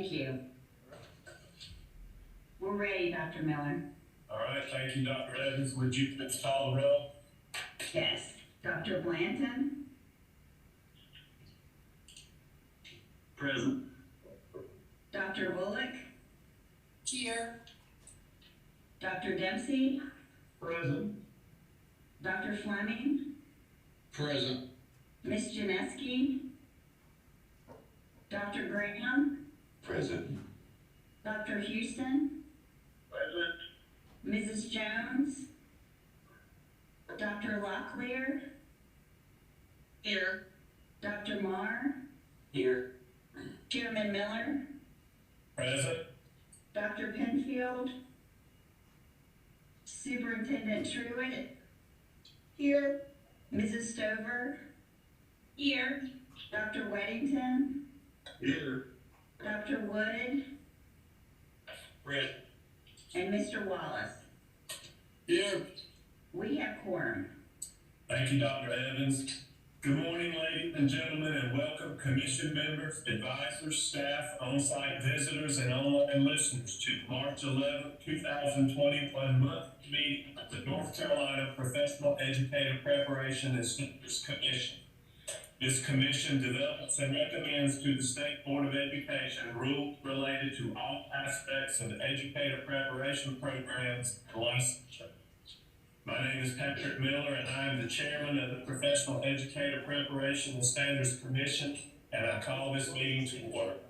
Thank you. We're ready, Dr. Miller. All right, thank you, Dr. Evans. Would you please call the roll? Yes. Dr. Blanton? Present. Dr. Bullock? Here. Dr. Dempsey? Present. Dr. Fleming? Present. Ms. Janeski? Dr. Graham? Present. Dr. Houston? Present. Mrs. Jones? Dr. Locklear? Here. Dr. Marr? Here. Chairman Miller? Present. Dr. Penfield? Superintendent Truitt? Here. Mrs. Stover? Here. Dr. Weddington? Here. Dr. Wood? Present. And Mr. Wallace? Here. We have quorum. Thank you, Dr. Evans. Good morning, ladies and gentlemen, and welcome commission members, advisors, staff, on-site visitors, and online listeners to the March 11, 2021 monthly meeting of the North Carolina Professional Educator Preparation and Standards Commission. This commission develops and recommends to the State Board of Education rules related to all aspects of educator preparation programs and licensure. My name is Patrick Miller, and I am the chairman of the Professional Educator Preparation and Standards Commission, and I call this meeting to order.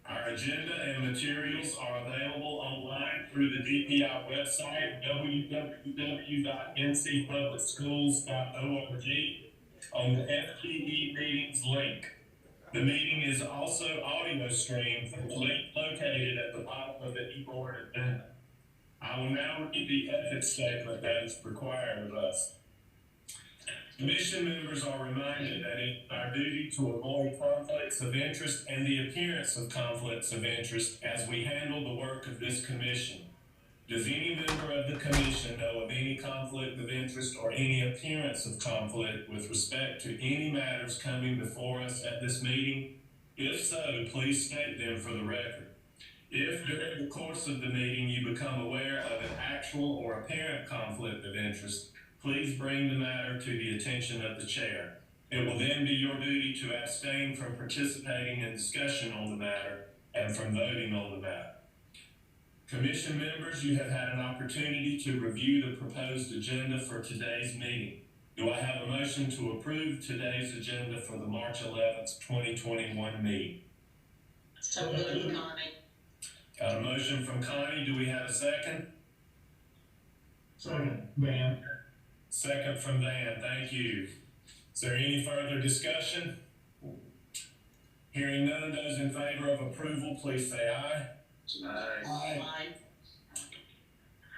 Our agenda and materials are available online through the DPI website, www.ncpublicschools.org, on the FTE meetings link. The meeting is also audio streamed from the link located at the bottom of the e-board agenda. I will now read the ethics statement that is required of us. Commission members are reminded that it is our duty to avoid conflicts of interest and the appearance of conflicts of interest as we handle the work of this commission. Does any member of the commission know of any conflict of interest or any appearance of conflict with respect to any matters coming before us at this meeting? If so, please state them for the record. If during the course of the meeting you become aware of an actual or apparent conflict of interest, please bring the matter to the attention of the chair. It will then be your duty to abstain from participating in discussion on the matter and from voting on the matter. Commission members, you have had an opportunity to review the proposed agenda for today's meeting. Do I have a motion to approve today's agenda for the March 11th, 2021 meeting? So moved, Connie. Got a motion from Connie. Do we have a second? Second, Van. Second from Van. Thank you. Is there any further discussion? Hearing none, those in favor of approval, please say aye. Aye.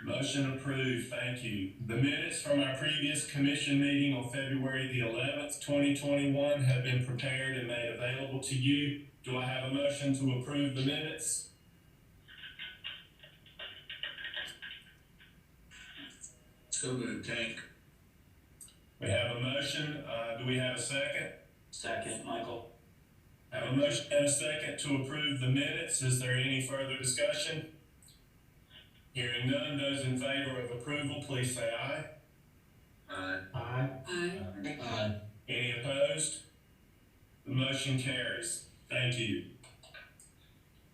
Motion approved. Thank you. The minutes from our previous commission meeting on February the 11th, 2021 have been prepared and made available to you. Do I have a motion to approve the minutes? So moved, Tank. We have a motion. Do we have a second? Second, Michael. Have a motion and a second to approve the minutes. Is there any further discussion? Hearing none, those in favor of approval, please say aye. Aye. Aye. Aye. Any opposed? The motion carries. Thank you.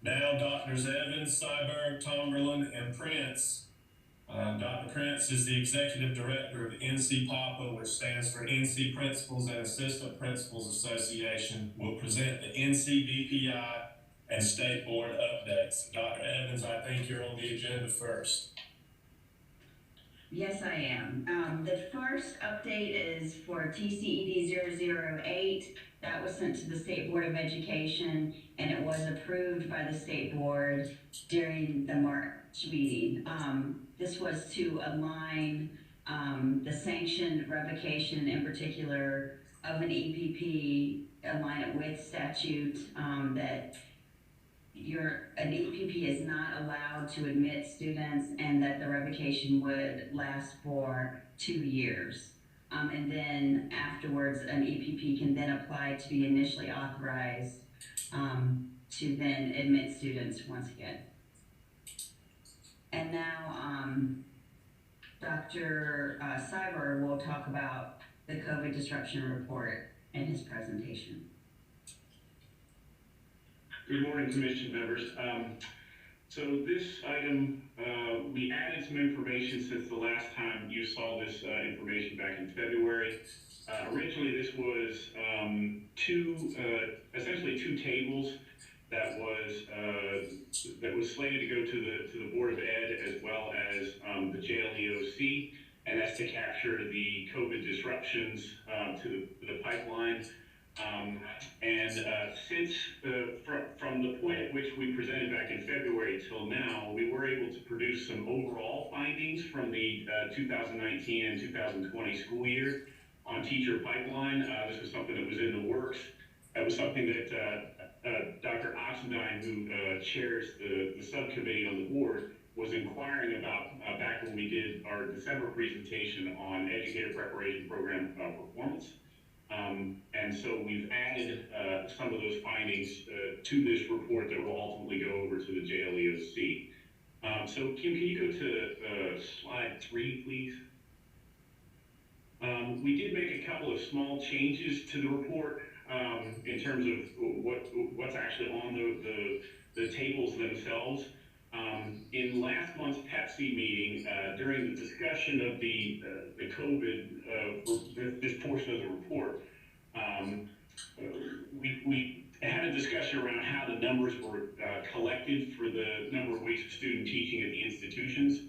Now, Drs. Evans, Syberg, Tomberlin, and Prince. Dr. Prince is the Executive Director of NC PAPA, which stands for NC Principals and Assistant Principals Association, will present the NC DPI and State Board updates. Dr. Evans, I think you're on the agenda first. Yes, I am. The first update is for TCED 008. That was sent to the State Board of Education, and it was approved by the State Board during the March meeting. This was to align the sanction revocation, in particular, of an EPP, align it with statute that an EPP is not allowed to admit students, and that the revocation would last for 2 years. And then afterwards, an EPP can then apply to be initially authorized to then admit students once again. And now, Dr. Cyber will talk about the COVID disruption report in his presentation. Good morning, Commission members. So this item, we added some information since the last time you saw this information back in February. Originally, this was essentially two tables that was slated to go to the Board of Ed as well as the JLEOC, and that's to capture the COVID disruptions to the pipeline. Since from the point at which we presented back in February till now, we were able to produce some overall findings from the 2019 and 2020 school year on teacher pipeline. This was something that was in the works. That was something that Dr. Oxendine, who chairs the subcommittee on the board, was inquiring about back when we did our December presentation on educator preparation program performance. And so we've added some of those findings to this report that will ultimately go over to the JLEOC. So Kim, can you go to slide 3, please? We did make a couple of small changes to the report in terms of what's actually on the tables themselves. In last month's PEPC meeting, during the discussion of the COVID, this portion of the report, we had a discussion around how the numbers were collected for the number of weeks of student teaching at the institutions.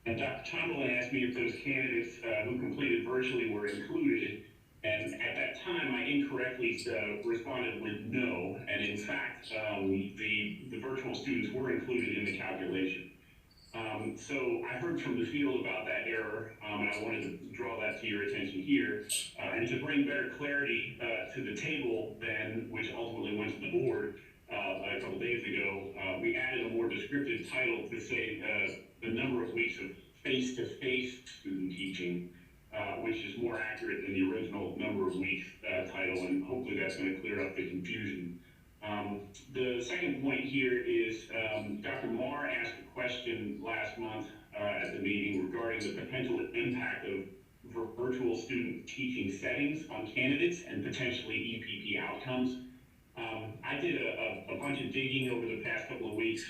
And Dr. Tomlin asked me if those candidates who completed virtually were included. And at that time, I incorrectly responded with no. And in fact, the virtual students were included in the calculation. So I heard from the field about that error, and I wanted to draw that to your attention here. And to bring better clarity to the table then, which ultimately went to the board a couple days ago, we added a more descriptive title to say the number of weeks of face-to-face student teaching, which is more accurate than the original number of weeks title, and hopefully that's going to clear up the confusion. The second point here is Dr. Marr asked a question last month at the meeting regarding the potential impact of virtual student teaching settings on candidates and potentially EPP outcomes. I did a bunch of digging over the past couple of weeks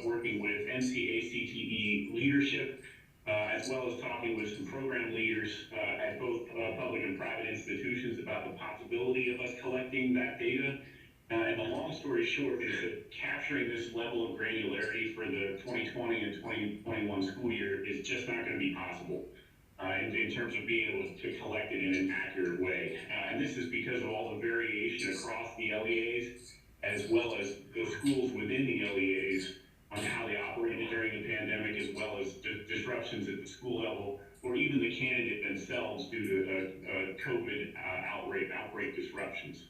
working with Cte leadership, as well as talking with some program leaders at both public and private institutions about the possibility of us collecting that data. And the long story short is that capturing this level of granularity for the 2020 and 2021 school year is just not going to be possible in terms of being able to collect it in an accurate way. And this is because of all the variation across the LEAs, as well as the schools within the LEAs on how they operated during the pandemic, as well as disruptions at the school level, or even the candidate themselves due to COVID outbreak disruptions.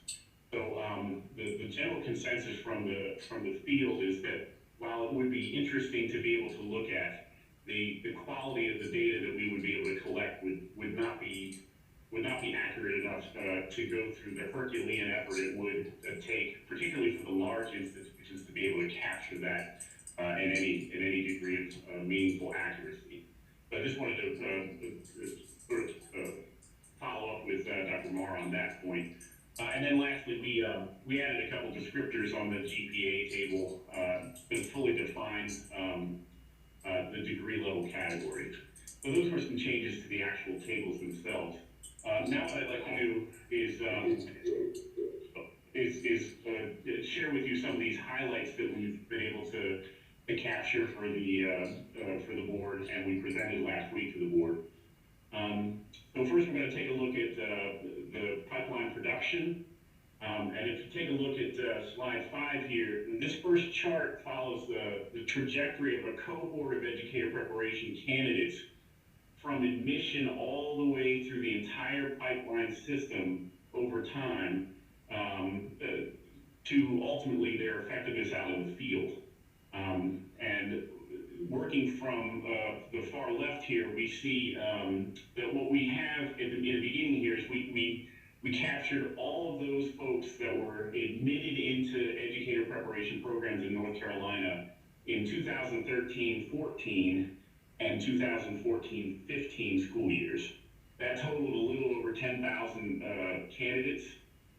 So the general consensus from the field is that while it would be interesting to be able to look at, the quality of the data that we would be able to collect would not be accurate enough to go through the Herculean effort it would take, particularly for the large institutions, to be able to capture that in any degree of meaningful accuracy. So I just wanted to follow up with Dr. Marr on that point. And then lastly, we added a couple descriptors on the GPA table that fully define the degree level categories. So those were some changes to the actual tables themselves. Now what I'd like to do is share with you some of these highlights that we've been able to capture for the board, and we presented last week to the board. So first we're going to take a look at the pipeline production. And if you take a look at slide 5 here, this first chart follows the trajectory of a cohort of educator preparation candidates from admission all the way through the entire pipeline system over time to ultimately their effectiveness out in the field. And working from the far left here, we see that what we have in the beginning here is we we captured all of those folks that were admitted into educator preparation programs in North Carolina in 2013-14 and 2014-15 school years. That totaled a little over 10,000 candidates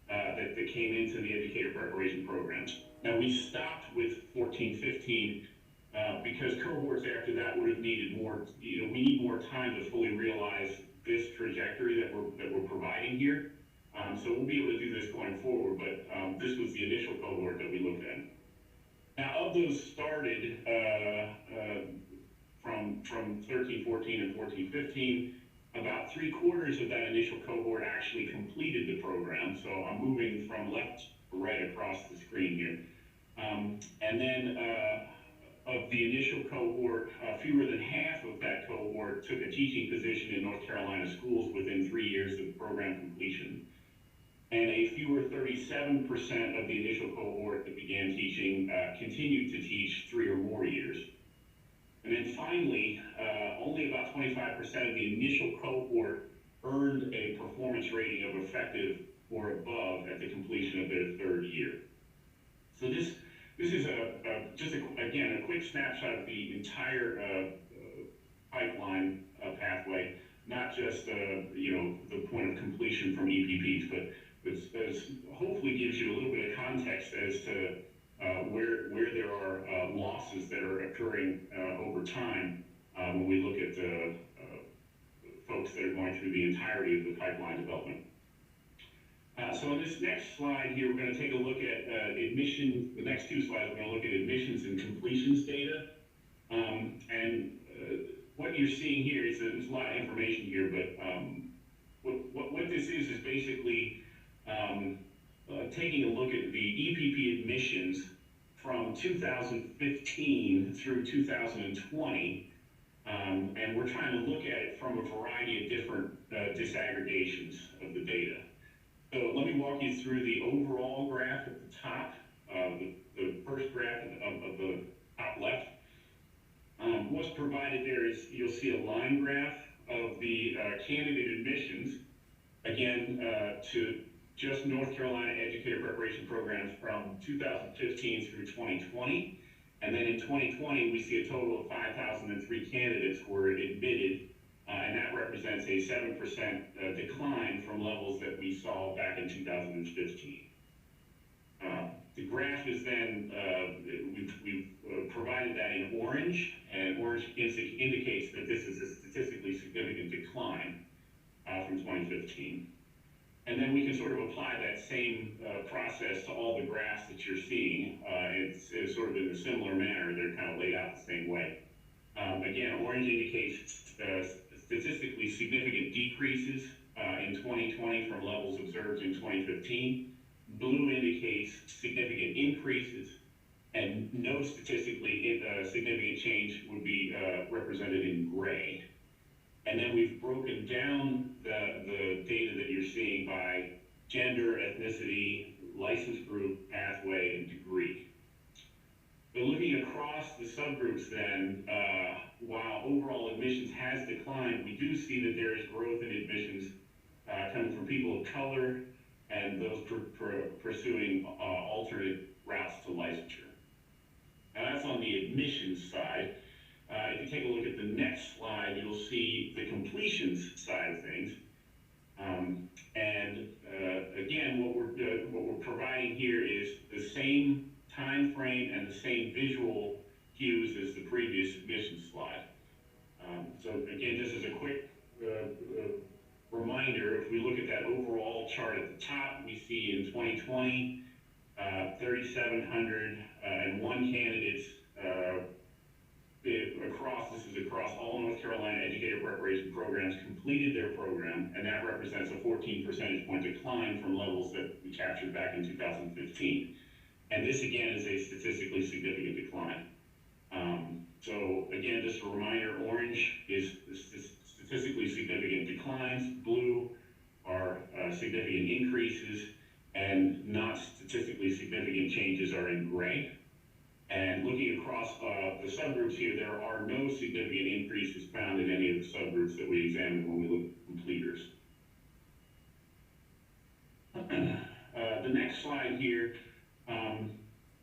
that came into the educator preparation programs. Now we stopped with 14-15 because cohorts after that would have needed more, we need more time to fully realize this trajectory that we're providing here. So we'll be able to do this going forward, but this was the initial cohort that we looked at. Now of those started from 13-14 and 14-15, about 3/4 of that initial cohort actually completed the program. So I'm moving from left to right across the screen here. And then of the initial cohort, fewer than half of that cohort took a teaching position in North Carolina schools within 3 years of program completion. And a fewer 37% of the initial cohort that began teaching continued to teach 3 or more years. And then finally, only about 25% of the initial cohort earned a performance rating of effective or above at the completion of their 3rd year. So this is again a quick snapshot of the entire pipeline pathway, not just the point of completion from EPPs, but hopefully gives you a little bit of context as to where there are losses that are occurring over time when we look at folks that are going through the entirety of the pipeline development. So in this next slide here, we're going to take a look at admissions. The next 2 slides, we're going to look at admissions and completions data. What you're seeing here is there's a lot of information here, but what this is basically taking a look at the EPP admissions from 2015 through 2020, and we're trying to look at it from a variety of different disaggregations of the data. So let me walk you through the overall graph at the top, the first graph of the top left. What's provided there is you'll see a line graph of the candidate admissions, again, to just North Carolina educator preparation programs from 2015 through 2020. And then in 2020, we see a total of 5,003 candidates were admitted, and that represents a 7% decline from levels that we saw back in 2015. The graph is then, we've provided that in orange, and orange indicates that this is a statistically significant decline from 2015. And then we can sort of apply that same process to all the graphs that you're seeing. It's sort of in a similar manner. They're kind of laid out the same way. Again, orange indicates statistically significant decreases in 2020 from levels observed in 2015. Blue indicates significant increases, and no statistically significant change would be represented in gray. And then we've broken down the data that you're seeing by gender, ethnicity, license group, pathway, and degree. But looking across the subgroups then, while overall admissions has declined, we do see that there is growth in admissions coming from people of color and those pursuing alternate routes to licensure. Now that's on the admissions side. If you take a look at the next slide, you'll see the completions side of things. Again, what we're providing here is the same time frame and the same visual cues as the previous admissions slide. So again, just as a quick reminder, if we look at that overall chart at the top, we see in 2020, 3,701 candidates this is across all North Carolina educator preparation programs completed their program, and that represents a 14 percentage point decline from levels that we captured back in 2015. And this again is a statistically significant decline. So again, just a reminder, orange is statistically significant declines, blue are significant increases, and not statistically significant changes are in gray. And looking across the subgroups here, there are no significant increases found in any of the subgroups that we examined when we looked at completers.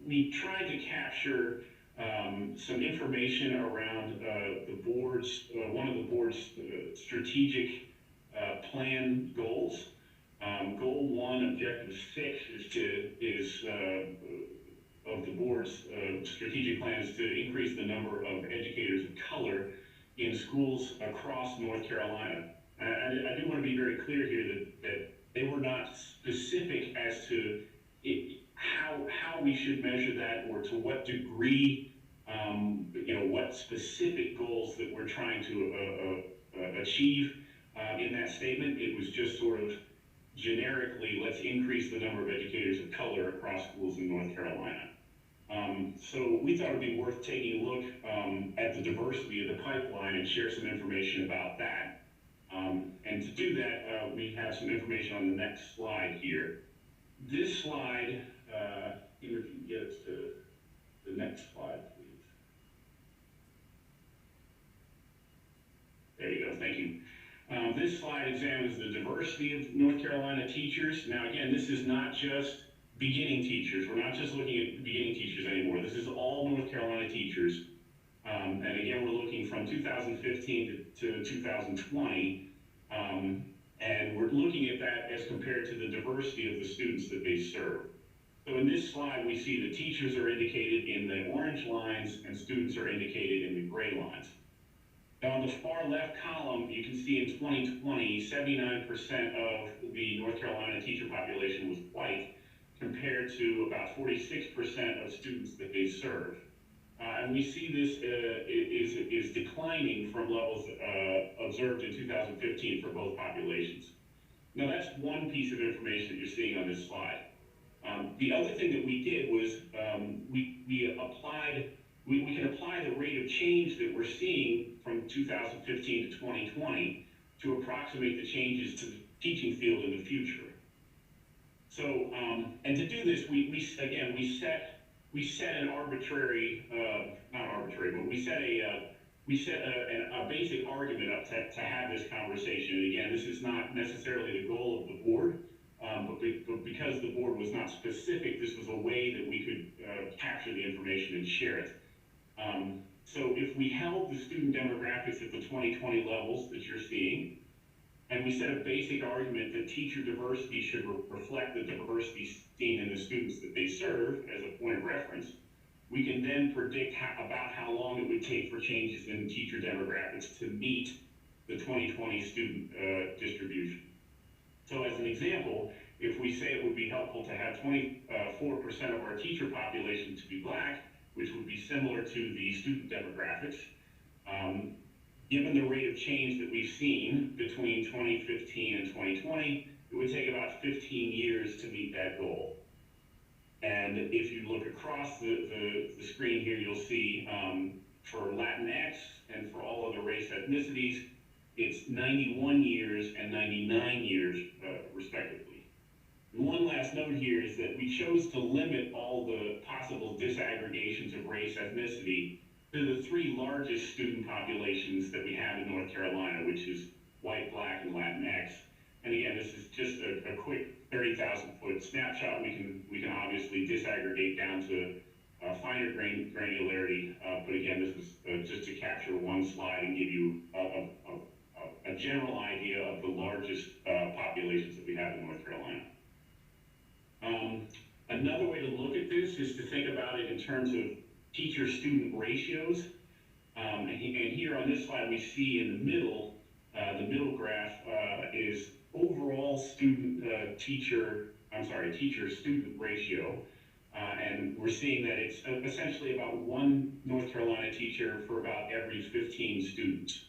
we tried to capture some information around the board's, one of the board's strategic plan goals. Goal 1, objective 6 is of the board's strategic plan is to increase the number of educators of color in schools across North Carolina. I do want to be very clear here that they were not specific as to how we should measure that, or to what degree, what specific goals that we're trying to achieve in that statement. It was just sort of generically, let's increase the number of educators of color across schools in North Carolina. So we thought it would be worth taking a look at the diversity of the pipeline and share some information about that. And to do that, we have some information on the next slide here. This slide, if you can get us to the next slide, please. There you go, thank you. This slide examines the diversity of North Carolina teachers. Now again, this is not just beginning teachers. We're not just looking at beginning teachers anymore. This is all North Carolina teachers. And again, we're looking from 2015 to 2020. And we're looking at that as compared to the diversity of the students that they serve. So in this slide, we see the teachers are indicated in the orange lines and students are indicated in the gray lines. Now on the far left column, you can see in 2020, 79% of the North Carolina teacher population was white, compared to about 46% of students that they serve. And we see this is declining from levels observed in 2015 for both populations. Now that's one piece of information that you're seeing on this slide. The other thing that we did was we can apply the rate of change that we're seeing from 2015 to 2020 to approximate the changes to the teaching field in the future. So, and to do this, we set an arbitrary, not arbitrary, but we set a basic argument up to have this conversation. And again, this is not necessarily the goal of the board, but because the board was not specific, this was a way that we could capture the information and share it. So if we held the student demographics at the 2020 levels that you're seeing, and we set a basic argument that teacher diversity should reflect the diversity seen in the students that they serve as a point of reference, we can then predict about how long it would take for changes in teacher demographics to meet the 2020 student distribution. So as an example, if we say it would be helpful to have 24% of our teacher population to be Black, which would be similar to the student demographics, given the rate of change that we've seen between 2015 and 2020, it would take about 15 years to meet that goal. And if you look across the screen here, you'll see for Latinx and for all other race ethnicities, it's 91 years and 99 years, respectively. And one last note here is that we chose to limit all the possible disaggregations of race ethnicity to the three largest student populations that we have in North Carolina, which is white, Black, and Latinx. And again, this is just a quick 30,000-foot snapshot. We can obviously disaggregate down to finer granularity, but again, this is just to capture one slide and give you a general idea of the largest populations that we have in North Carolina. Another way to look at this is to think about it in terms of teacher-student ratios. And here on this slide, we see in the middle graph is overall teacher-student ratio. And we're seeing that it's essentially about one North Carolina teacher for about every 15 students.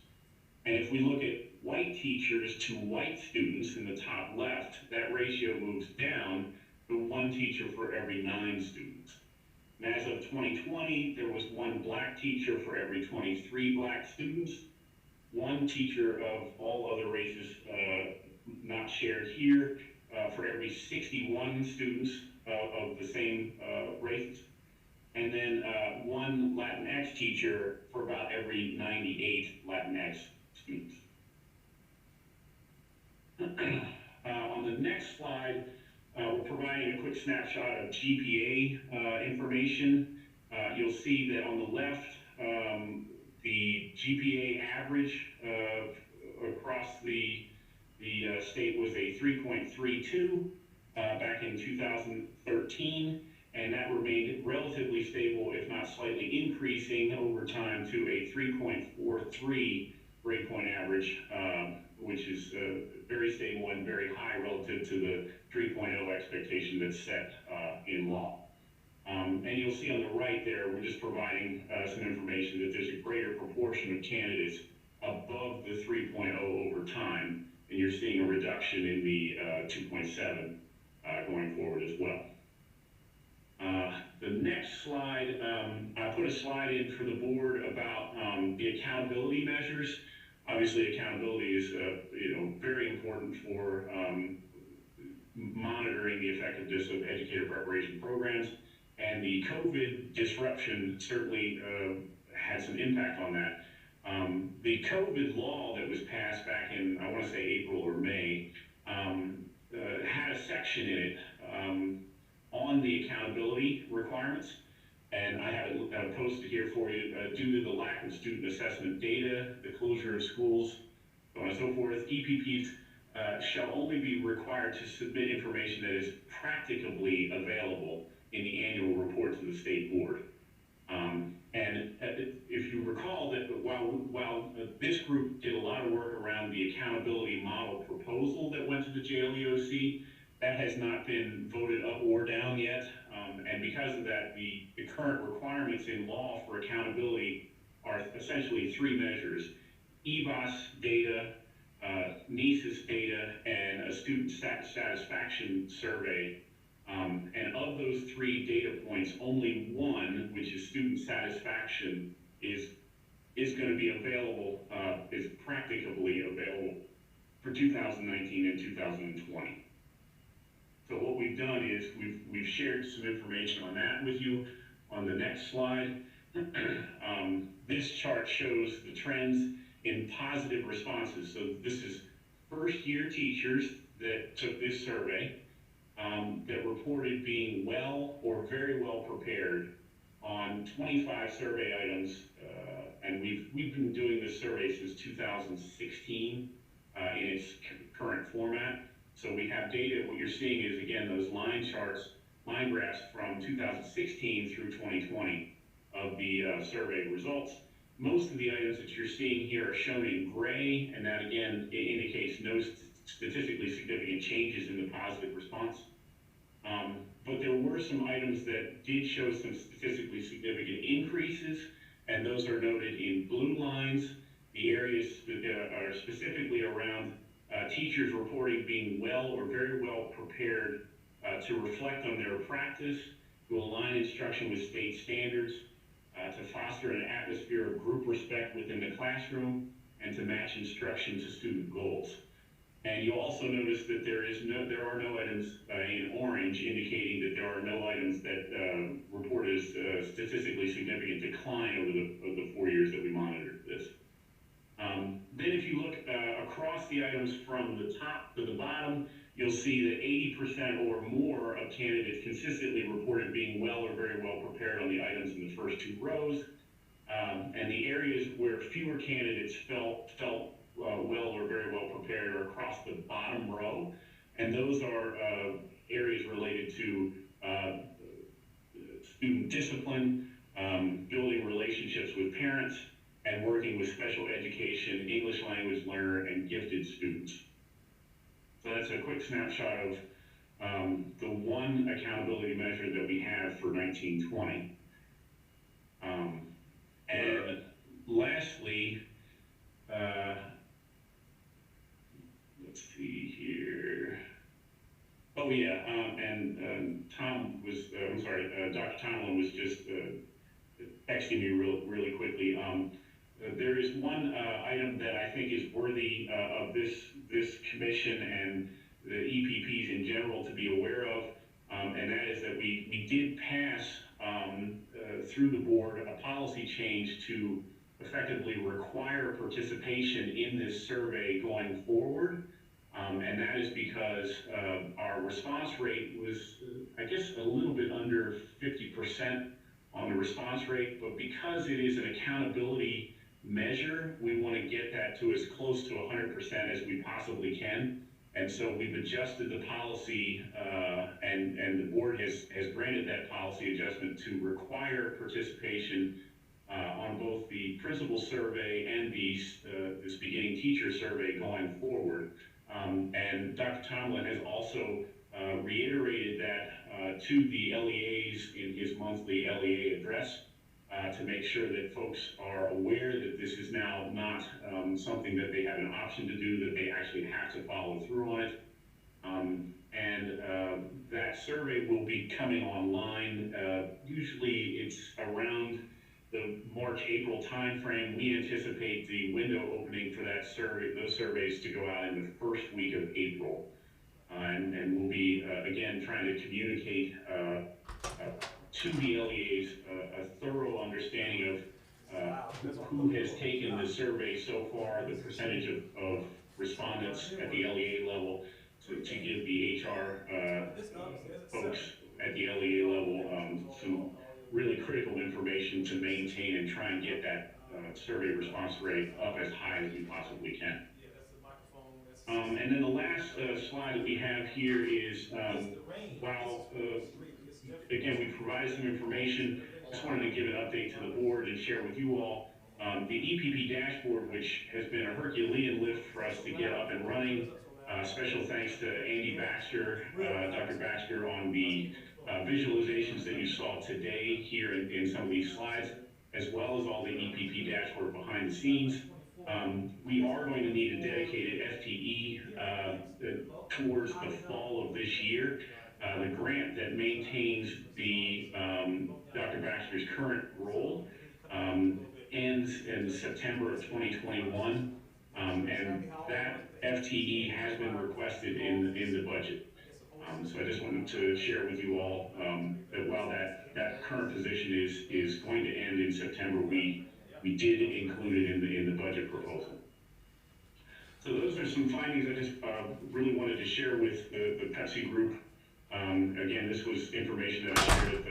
And if we look at white teachers to white students in the top left, that ratio moves down to one teacher for every 9 students. And as of 2020, there was one Black teacher for every 23 Black students, one teacher of all other races not shared here for every 61 students of the same race, and then one Latinx teacher for about every 98 Latinx students. On the next slide, we're providing a quick snapshot of GPA information. You'll see that on the left, the GPA average across the state was a 3.32 back in 2013, and that remained relatively stable, if not slightly increasing over time to a 3.43 grade point average, which is very stable and very high relative to the 3.0 expectation that's set in law. And you'll see on the right there, we're just providing some information that there's a greater proportion of candidates above the 3.0 over time, and you're seeing a reduction in the 2.7 going forward as well. The next slide, I put a slide in for the board about the accountability measures. Obviously, accountability is very important for monitoring the effectiveness of educator preparation programs, and the COVID disruption certainly had some impact on that. The COVID law that was passed back in, I want to say April or May, had a section in it on the accountability requirements, and I have it posted here for you. Due to the lack of student assessment data, the closure of schools, so on and so forth, EPPs shall only be required to submit information that is practicably available in the annual report to the state board. And if you recall that while this group did a lot of work around the accountability model proposal that went to the JLEOC, that has not been voted up or down yet. And because of that, the current requirements in law for accountability are essentially three measures: EBOS data, NESIS data, and a student satisfaction survey. And of those three data points, only one, which is student satisfaction, is going to be available, is practicably available for 2019 and 2020. So what we've done is we've shared some information on that with you on the next slide. This chart shows the trends in positive responses. So this is first-year teachers that took this survey that reported being well or very well prepared on 25 survey items, and we've been doing this survey since 2016 in its current format. So we have data. What you're seeing is, again, those line charts, line graphs from 2016 through 2020 of the survey results. Most of the items that you're seeing here are shown in gray, and that again indicates no statistically significant changes in the positive response. But there were some items that did show some statistically significant increases, and those are noted in blue lines. The areas that are specifically around teachers reporting being well or very well prepared to reflect on their practice, to align instruction with state standards, to foster an atmosphere of group respect within the classroom, and to match instruction to student goals. And you'll also notice that there are no items in orange indicating that there are no items that reported as statistically significant decline over the 4 years that we monitored this. Then if you look across the items from the top to the bottom, you'll see that 80% or more of candidates consistently reported being well or very well prepared on the items in the first two rows. And the areas where fewer candidates felt well or very well prepared are across the bottom row. And those are areas related to student discipline, building relationships with parents, and working with special education, English language learner, and gifted students. So that's a quick snapshot of the one accountability measure that we have for 1920. And lastly, let's see here. Oh yeah, and Tom was, I'm sorry, Dr. Tomlin was just texting me really quickly. There is one item that I think is worthy of this commission and the EPPs in general to be aware of, and that is that we did pass through the board a policy change to effectively require participation in this survey going forward. And that is because our response rate was, I guess, a little bit under 50% on the response rate, but because it is an accountability measure, we want to get that to as close to 100% as we possibly can. And so we've adjusted the policy, and the board has granted that policy adjustment to require participation on both the principal survey and this beginning teacher survey going forward. And Dr. Tomlin has also reiterated that to the LEAs in his monthly LEA address to make sure that folks are aware that this is now not something that they have an option to do, that they actually have to follow through on it. That survey will be coming online. Usually it's around the March-April timeframe. We anticipate the window opening for that survey, those surveys, to go out in the first week of April. And we'll be, again, trying to communicate to the LEAs a thorough understanding of who has taken the survey so far, the percentage of respondents at the LEA level, to give the HR folks at the LEA level some really critical information to maintain and try and get that survey response rate up as high as we possibly can. And then the last slide that we have here is, while, again, we provided some information, just wanted to give an update to the board and share with you all the EPP dashboard, which has been a Herculean lift for us to get up and running. Special thanks to Andy Baxter, Dr. Baxter, on the visualizations that you saw today here in some of these slides, as well as all the EPP dashboard behind the scenes. We are going to need a dedicated FTE towards the fall of this year. The grant that maintains the Dr. Baxter's current role ends in September of 2021, and that FTE has been requested in the budget. So I just wanted to share with you all that while that current position is going to end in September, we did include it in the budget proposal. So those are some findings I just really wanted to share with the Pepsi group. Again, this was information that I shared at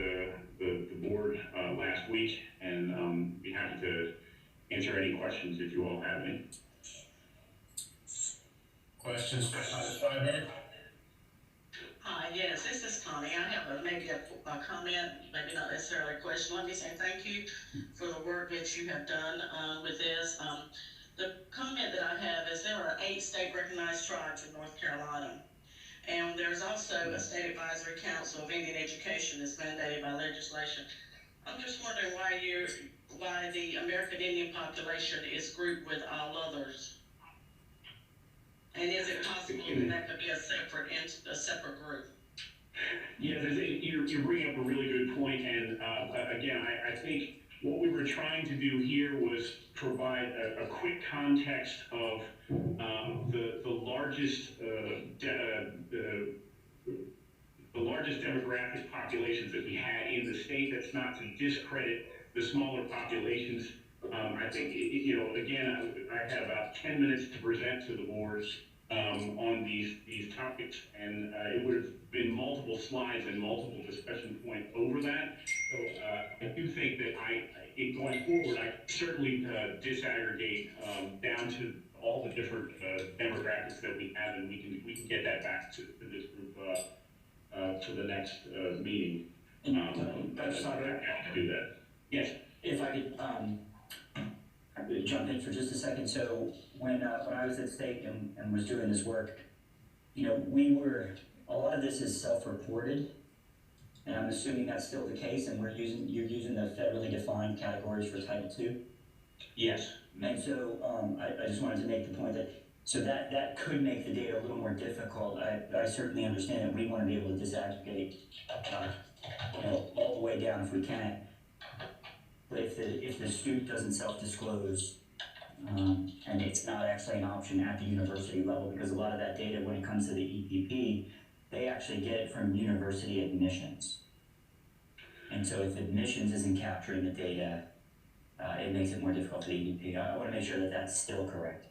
the board last week, and be happy to answer any questions if you all have any. Questions for Dr. Steinberg? Hi, yes, this is Connie. I have maybe a comment, maybe not necessarily a question. Let me say thank you for the work that you have done with this. The comment that I have is there are 8 state recognized tribes in North Carolina. And there's also a state advisory council of Indian education that's mandated by legislation. I'm just wondering why the American Indian population is grouped with all others. And is it possible that could be a separate group? Yeah, you're bringing up a really good point, and again, I think what we were trying to do here was provide a quick context of the largest demographic populations that we had in the state. That's not to discredit the smaller populations. I think, again, I had about 10 minutes to present to the board on these topics, and it would have been multiple slides and multiple discussion points over that. So I do think that going forward, I certainly disaggregate down to all the different demographics that we have, and we can get that back to this group to the next meeting. That's not right. To do that. Yes. If I could jump in for just a second. So when I was at state and was doing this work, a lot of this is self-reported, and I'm assuming that's still the case, and you're using the federally defined categories for Title II? Yes. And so I just wanted to make the point that could make the data a little more difficult. I certainly understand that we want to be able to disaggregate all the way down if we can. But if the student doesn't self-disclose, and it's not actually an option at the university level, because a lot of that data, when it comes to the EPP, they actually get it from university admissions. And so if admissions isn't capturing the data, it makes it more difficult for the EPP. I want to make sure that that's still correct.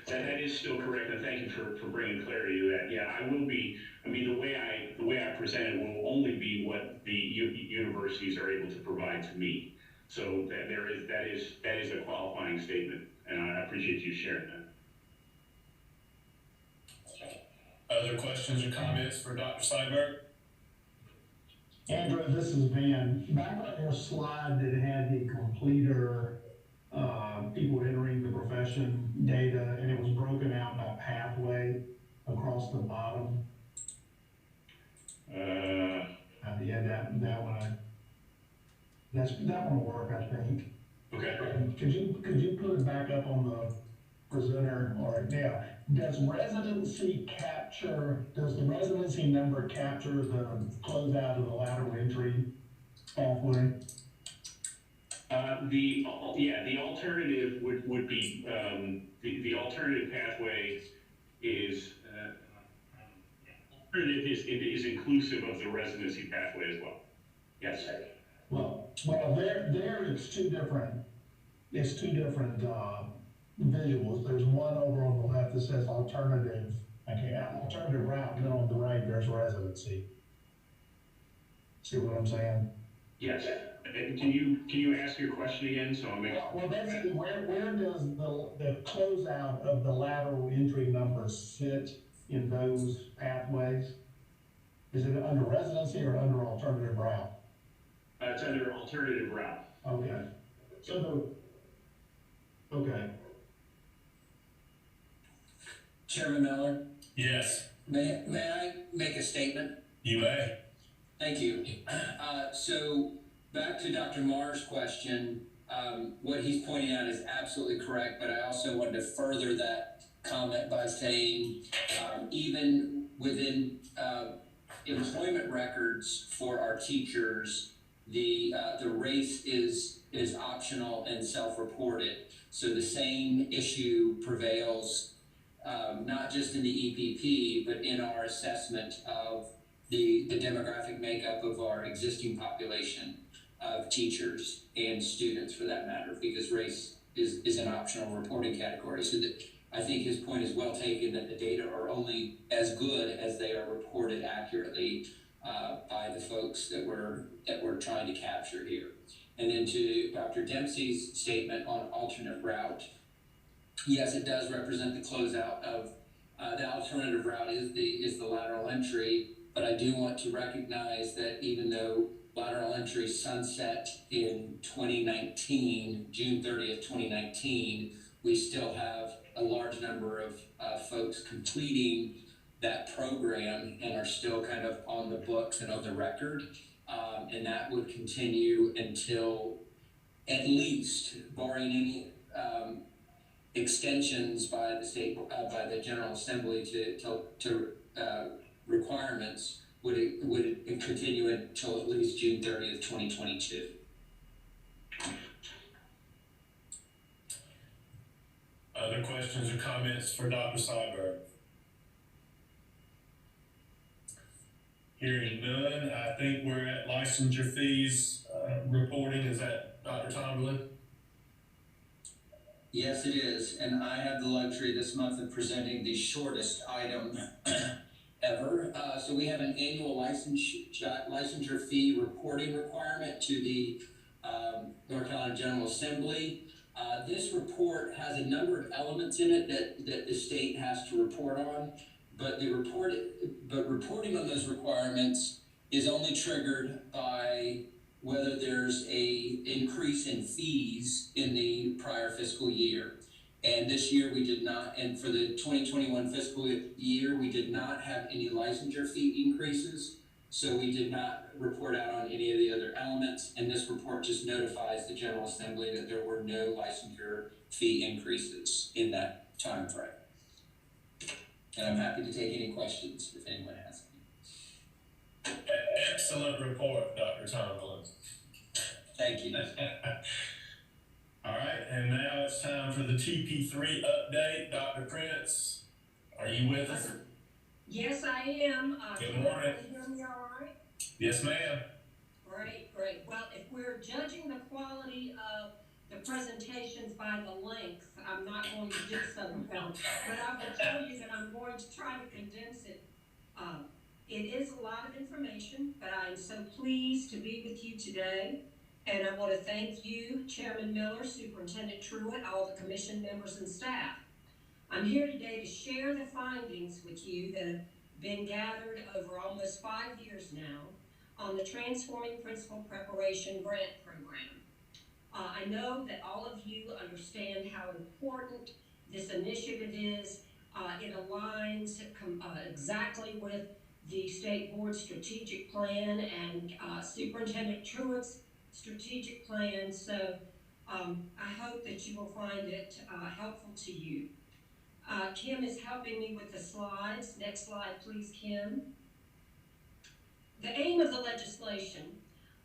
that is still correct, and thank you for bringing clarity to that. Yeah, I will be, I mean, the way I present it will only be what the universities are able to provide to me. So that is a qualifying statement, and I appreciate you sharing that. Other questions or comments for Dr. Seiberg? Andrew, this is Van. Back on your slide that had the completer, people entering the profession data, and it was broken out by pathway across the bottom. Yeah, that one. That one will work, I think. Okay. Could you put it back up on the presenter? Or yeah, does the residency number capture the closeout of the lateral entry pathway? The alternative would be the alternative pathway is is inclusive of the residency pathway as well. Yes. Well, there it's two different visuals. There's one over on the left that says alternative route, and then on the right there's residency. See what I'm saying? Yes. Can you ask your question again? So I'm well, basically, where does the closeout of the lateral entry number sit in those pathways? Is it under residency or under alternative route? It's under alternative route. Okay. Okay. Chairman Miller? Yes. May I make a statement? You may. Thank you. So back to Dr. Marr's question, what he's pointing out is absolutely correct, but I also wanted to further that comment by saying even within employment records for our teachers, the race is optional and self-reported. So the same issue prevails not just in the EPP, but in our assessment of the demographic makeup of our existing population of teachers and students, for that matter, because race is an optional reporting category. So that I think his point is well taken, that the data are only as good as they are reported accurately by the folks that we're trying to capture here. And then to Dr. Dempsey's statement on alternate route, yes, it does represent the closeout of the alternative route is the lateral entry, but I do want to recognize that even though lateral entry sunset in 2019, June 30th, 2019, we still have a large number of folks completing that program and are still kind of on the books and on the record. And that would continue until, at least, barring any extensions by the state, by the General Assembly to requirements, would it continue until at least June 30th, 2022. Other questions or comments for Dr. Seiberg? Hearing none, I think we're at licensure fees reporting. Is that Dr. Tomberlin? Yes, it is, and I have the luxury this month of presenting the shortest item ever. So we have an annual licensure fee reporting requirement to the North Carolina General Assembly. This report has a number of elements in it that the state has to report on, but reporting on those requirements is only triggered by whether there's a increase in fees in the prior fiscal year. And this year we did not, and for the 2021 fiscal year, we did not have any licensure fee increases. So we did not report out on any of the other elements. And this report just notifies the General Assembly that there were no licensure fee increases in that time frame. And I'm happy to take any questions if anyone has any. Excellent report, Dr. Tomberlin. Thank you. All right, and now it's time for the TP3 update. Dr. Prince, are you with us? Yes, I am. Good morning. Can you hear me all right? Yes, ma'am. Great. Well, if we're judging the quality of the presentations by the length, I'm not going to do so well, but I will tell you that I'm going to try to condense it. It is a lot of information, but I am so pleased to be with you today. And I want to thank you, Chairman Miller, Superintendent Truitt, all the commission members and staff. I'm here today to share the findings with you that have been gathered over almost 5 years now on the Transforming Principal Preparation Grant Program. I know that all of you understand how important this initiative is. It aligns exactly with the State Board strategic plan and Superintendent Truitt's strategic plan. So I hope that you will find it helpful to you. Kim is helping me with the slides. Next slide, please, Kim. The aim of the legislation,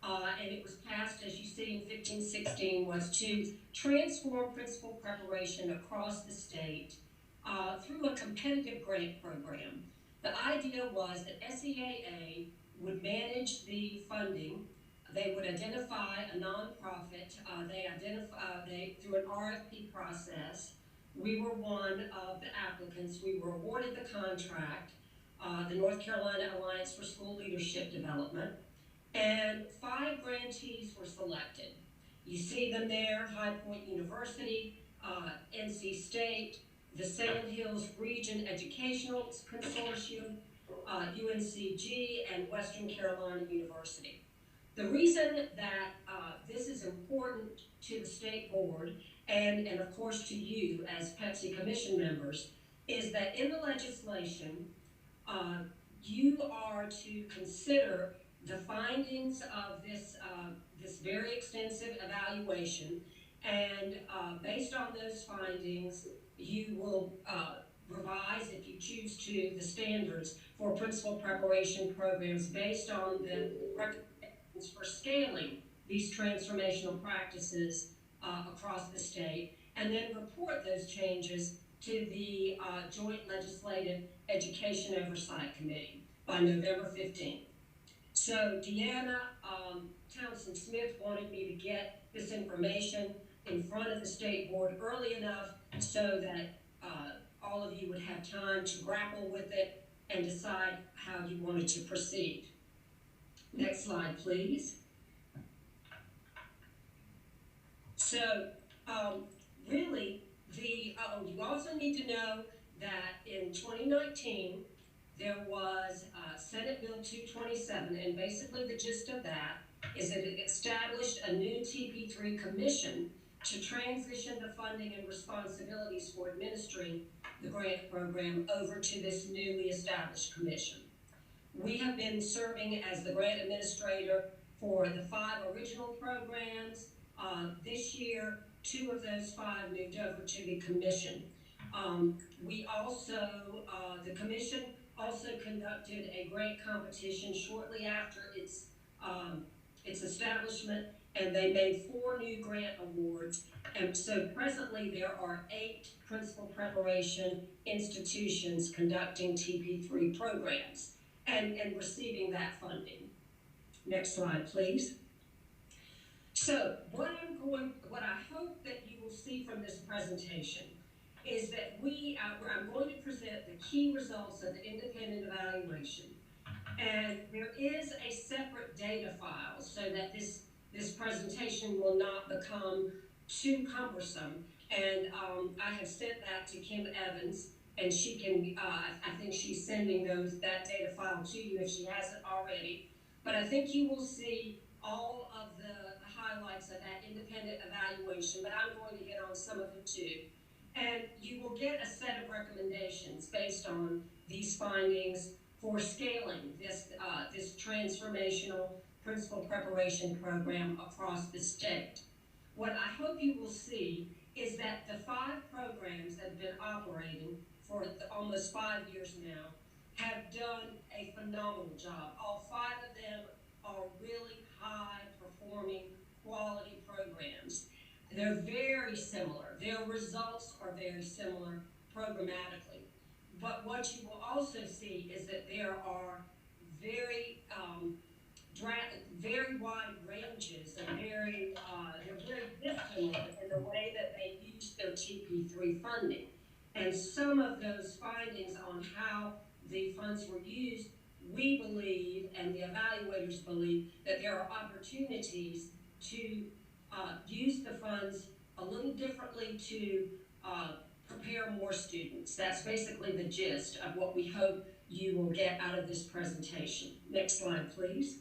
and it was passed, as you see, in 1516, was to transform principal preparation across the state through a competitive grant program. The idea was that SEAA would manage the funding. They would identify a nonprofit. They through an RFP process. We were one of the applicants. We were awarded the contract, the North Carolina Alliance for School Leadership Development, and 5 grantees were selected. You see them there: High Point University, NC State, the Sand Hills Region Educational Consortium, UNCG, and Western Carolina University. The reason that this is important to the State Board and of course to you as Pepsi Commission members is that in the legislation, you are to consider the findings of this very extensive evaluation, and based on those findings, you will revise, if you choose to, the standards for principal preparation programs based on the recommendations for scaling these transformational practices across the state, and then report those changes to the Joint Legislative Education Oversight Committee by November 15th. So Deanna Townsend Smith wanted me to get this information in front of the State Board early enough so that all of you would have time to grapple with it and decide how you wanted to proceed. Next slide, please. So, really, you also need to know that in 2019, there was Senate Bill 227, and basically the gist of that is that it established a new TP3 commission to transition the funding and responsibilities for administering the grant program over to this newly established commission. We have been serving as the grant administrator for the 5 original programs. This year, 2 of those 5 moved over to the commission. We also, the commission also conducted a grant competition shortly after its establishment, and they made 4 new grant awards. And so presently there are 8 principal preparation institutions conducting TP3 programs and receiving that funding. Next slide, please. So what I hope that you will see from this presentation is that I'm going to present the key results of the independent evaluation. And there is a separate data file so that this presentation will not become too cumbersome. And I have sent that to Kim Evans, and she can, I think she's sending that data file to you if she hasn't already. But I think you will see all of the highlights of that independent evaluation, but I'm going to hit on some of them too. And you will get a set of recommendations based on these findings for scaling this transformational principal preparation program across the state. What I hope you will see is that the 5 programs that have been operating for almost 5 years now have done a phenomenal job. All 5 of them are really high-performing quality programs. They're very similar. Their results are very similar programmatically. But what you will also see is that there are very very wide ranges and very, they're very dissimilar in the way that they use their TP3 funding. And some of those findings on how the funds were used, we believe, and the evaluators believe, that there are opportunities to use the funds a little differently to prepare more students. That's basically the gist of what we hope you will get out of this presentation. Next slide, please.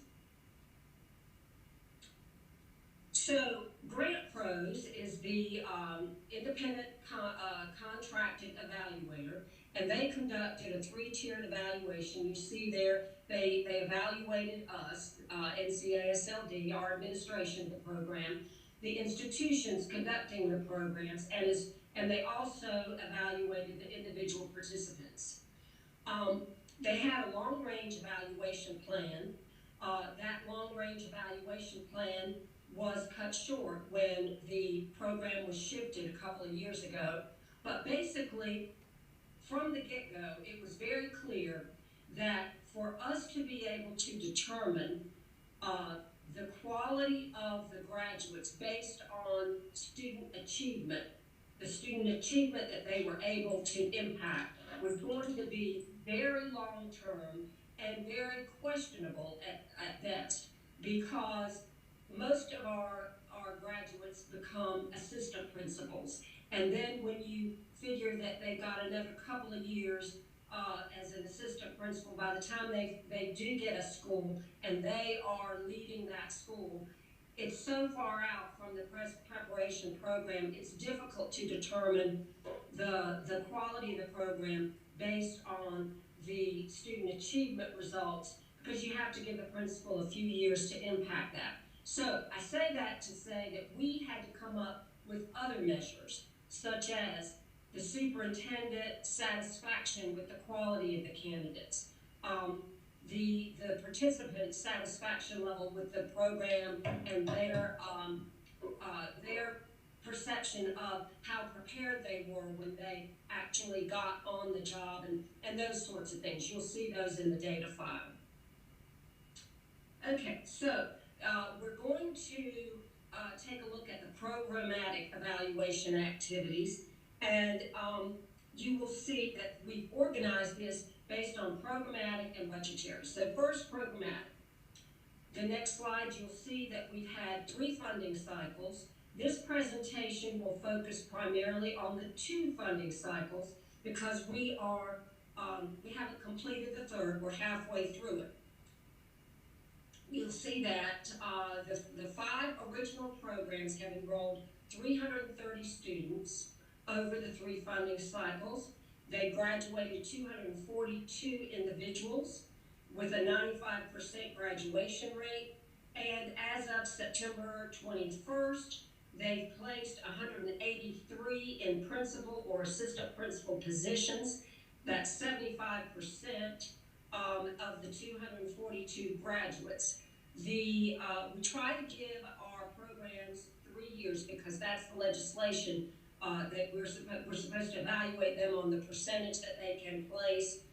So Grant Pros is the independent contracted evaluator, and they conducted a 3-tiered evaluation. You see there, they evaluated us, NCASLD, our administration of the program, the institutions conducting the programs, and they also evaluated the individual participants. They had a long-range evaluation plan. That long-range evaluation plan was cut short when the program was shifted a couple of years ago. But basically, from the get-go, it was very clear that for us to be able to determine the quality of the graduates based on student achievement, the student achievement that they were able to impact was going to be very long-term and very questionable at best, because most of our graduates become assistant principals. And then when you figure that they've got another couple of years as an assistant principal, by the time they do get a school and they are leading that school, it's so far out from the preparation program, it's difficult to determine the quality of the program based on the student achievement results, because you have to give the principal a few years to impact that. So I say that to say that we had to come up with other measures, such as the superintendent satisfaction with the quality of the candidates, the participant satisfaction level with the program and their perception of how prepared they were when they actually got on the job, and those sorts of things. You'll see those in the data file. Okay, so we're going to take a look at the programmatic evaluation activities, and you will see that we've organized this based on programmatic and budgetary. So first, programmatic. The next slide, you'll see that we've had 3 funding cycles. This presentation will focus primarily on the 2 funding cycles because we haven't completed the 3rd, we're halfway through it. You'll see that the 5 original programs have enrolled 330 students over the 3 funding cycles. They graduated 242 individuals with a 95% graduation rate. And as of September 21st, they've placed 183 in principal or assistant principal positions. That's 75% of the 242 graduates. We try to give our programs 3 years because that's the legislation that we're supposed to evaluate them on the percentage that they can place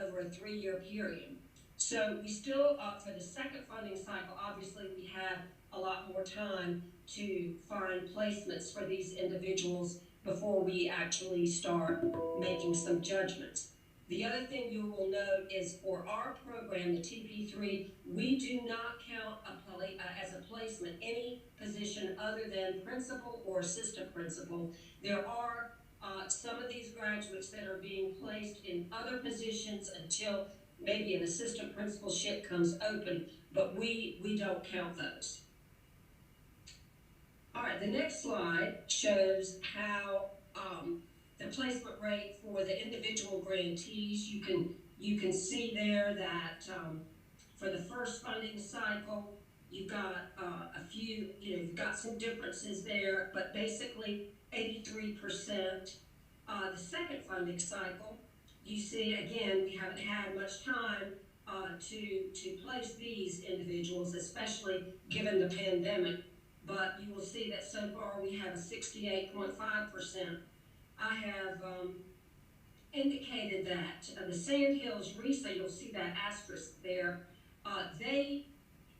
over a 3-year period. So we still, for the 2nd funding cycle, obviously we have a lot more time to find placements for these individuals before we actually start making some judgments. The other thing you will note is for our program, the TP3, we do not count as a placement any position other than principal or assistant principal. There are some of these graduates that are being placed in other positions until maybe an assistant principalship comes open, but we don't count those. All right, the next slide shows how the placement rate for the individual grantees. You can see there that for the first funding cycle, you've got a few, you've got some differences there, but basically 83%. The 2nd funding cycle, you see again, we haven't had much time to place these individuals, especially given the pandemic, but you will see that so far we have a 68.5%. I have indicated that the Sandhills RESA, you'll see that asterisk there, they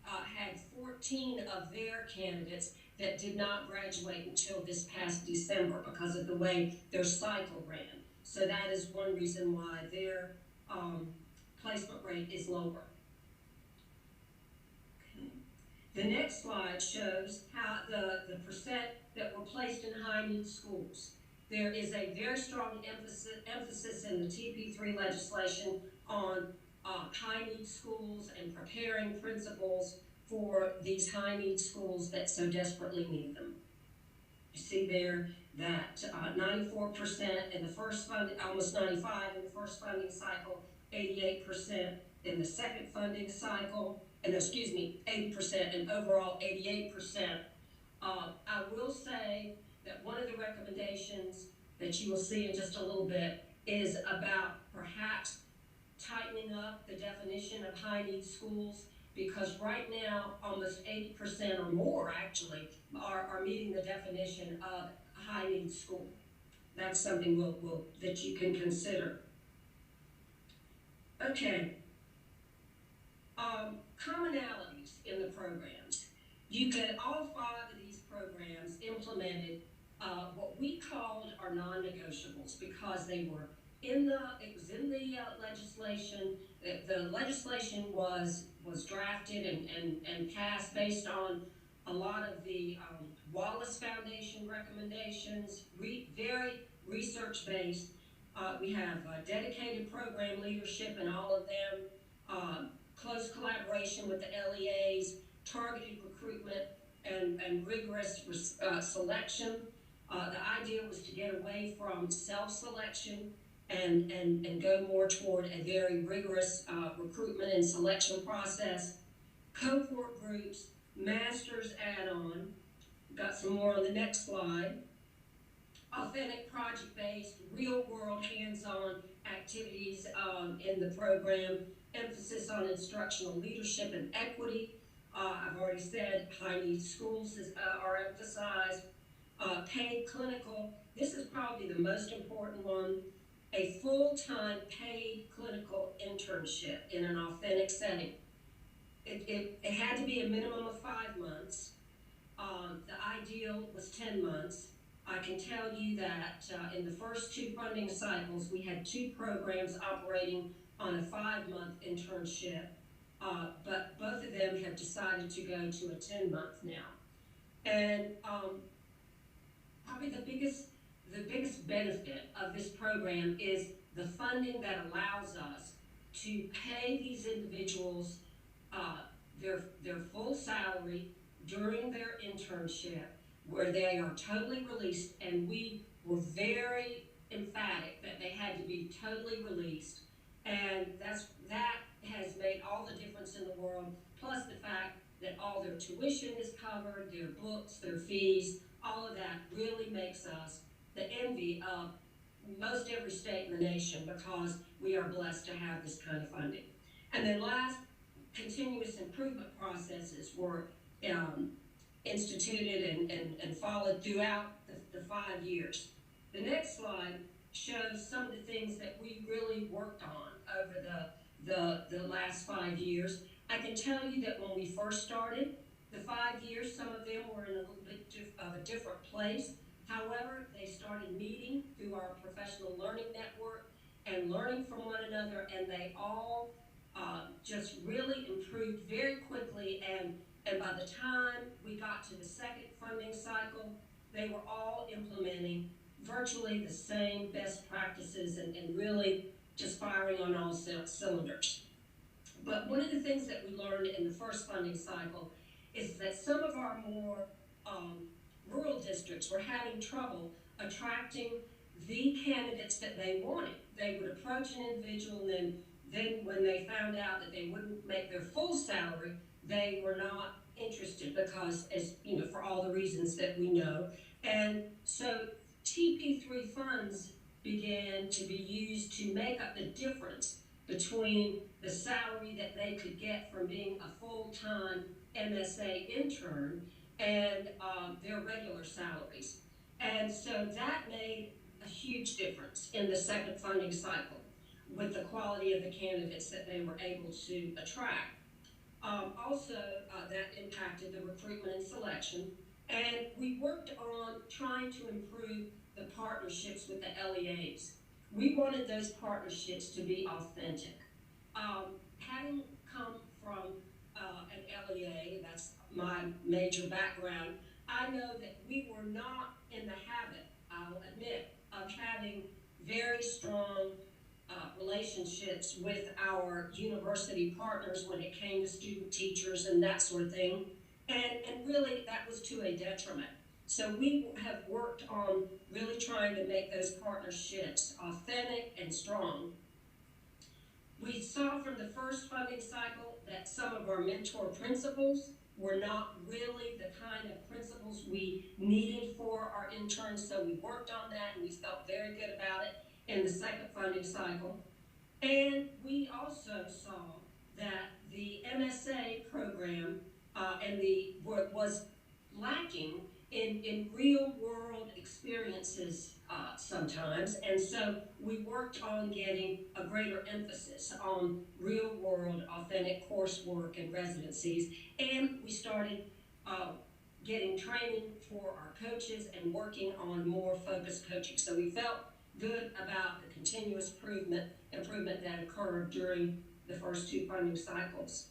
had 14 of their candidates that did not graduate until this past December because of the way their cycle ran. So that is one reason why their placement rate is lower. Okay. The next slide shows how the percent that were placed in high-need schools. There is a very strong emphasis in the TP3 legislation on high-need schools and preparing principals for these high-need schools that so desperately need them. You see there that 94% in the first funding, almost 95% in the first funding cycle, 88% in the second funding cycle, and 80%, and overall 88%. I will say that one of the recommendations that you will see in just a little bit is about perhaps tightening up the definition of high-need schools, because right now almost 80% or more actually are meeting the definition of high-need school. That's something that you can consider. Okay. Commonalities in the programs. You get all 5 of these programs implemented what we called our non-negotiables, because they were in the legislation. The legislation was drafted and passed based on a lot of the Wallace Foundation recommendations, very research-based. We have dedicated program leadership in all of them, close collaboration with the LEAs, targeted recruitment, and rigorous selection. The idea was to get away from self-selection and go more toward a very rigorous recruitment and selection process. Cohort groups, master's add-on, got some more on the next slide. Authentic project-based, real-world hands-on activities in the program, emphasis on instructional leadership and equity. I've already said high-need schools are emphasized. Paid clinical, this is probably the most important one, a full-time paid clinical internship in an authentic setting. It had to be a minimum of 5 months. The ideal was 10 months. I can tell you that in the first 2 funding cycles, we had 2 programs operating on a 5-month internship, but both of them have decided to go to a 10-month now. And probably the biggest benefit of this program is the funding that allows us to pay these individuals their full salary during their internship, where they are totally released, and we were very emphatic that they had to be totally released, and that has made all the difference in the world, plus the fact that all their tuition is covered, their books, their fees, all of that really makes us the envy of most every state in the nation, because we are blessed to have this kind of funding. And then last, continuous improvement processes were instituted and followed throughout the 5 years. The next slide shows some of the things that we really worked on over the last 5 years. I can tell you that when we first started, the 5 years, some of them were in a little bit of a different place. However, they started meeting through our professional learning network and learning from one another, and they all just really improved very quickly, and by the time we got to the second funding cycle, they were all implementing virtually the same best practices and really just firing on all cylinders. But one of the things that we learned in the first funding cycle is that some of our more rural districts were having trouble attracting the candidates that they wanted. They would approach an individual, and then when they found out that they wouldn't make their full salary, they were not interested, because, as you know, for all the reasons that we know. And so TP3 funds began to be used to make up the difference between the salary that they could get from being a full-time MSA intern and their regular salaries. And so that made a huge difference in the second funding cycle with the quality of the candidates that they were able to attract. That impacted the recruitment and selection. And we worked on trying to improve the partnerships with the LEAs. We wanted those partnerships to be authentic. Having come from an LEA, that's my major background, I know that we were not in the habit, I'll admit, of having very strong relationships with our university partners when it came to student teachers and that sort of thing. And really that was to a detriment. So we have worked on really trying to make those partnerships authentic and strong. We saw from the first funding cycle that some of our mentor principals were not really the kind of principals we needed for our interns, so we worked on that and we felt very good about it in the second funding cycle. And we also saw that the MSA program was lacking in real world experiences sometimes, and so we worked on getting a greater emphasis on real world authentic coursework and residencies, and we started getting training for our coaches and working on more focused coaching. So we felt good about the continuous improvement that occurred during the first two funding cycles.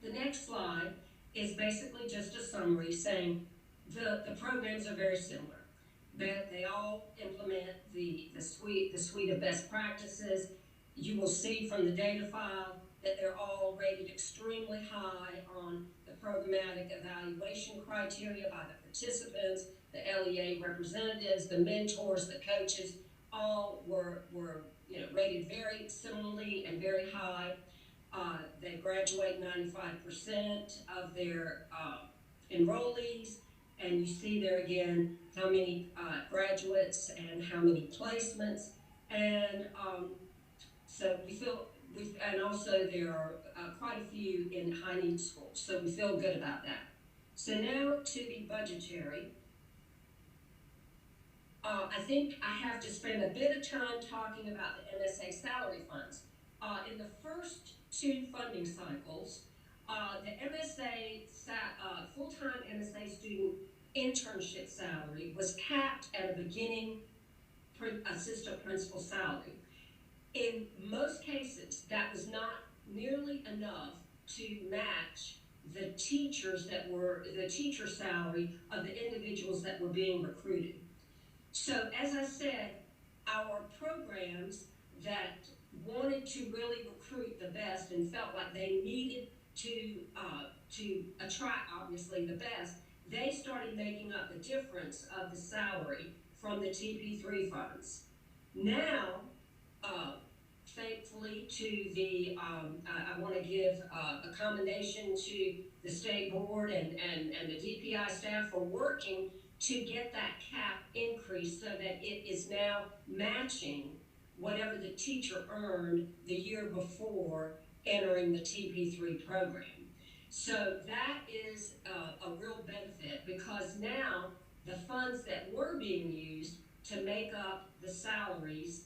The next slide is basically just a summary saying the programs are very similar. That they all implement the suite of best practices. You will see from the data file that they're all rated extremely high on the programmatic evaluation criteria by the participants, the LEA representatives, the mentors, the coaches, all were rated very similarly and very high. They graduate 95% of their enrollees, and you see there again how many graduates and how many placements, and so and also there are quite a few in high need schools, so we feel good about that. So now to the budgetary. I think I have to spend a bit of time talking about the Msa Salary Funds. In the first two funding cycles, the full-time MSA student internship salary was capped at a beginning assistant principal salary. In most cases, that was not nearly enough to match the teacher salary of the individuals that were being recruited. So as I said, our programs that wanted to really recruit the best and felt like they needed to attract obviously the best, they started making up the difference of the salary from the TP3 funds. Now, thankfully to the, I want to give a commendation to the state board and the DPI staff for working to get that cap increase so that it is now matching whatever the teacher earned the year before entering the TP3 program. So that is a real benefit, because now the funds that were being used to make up the salaries,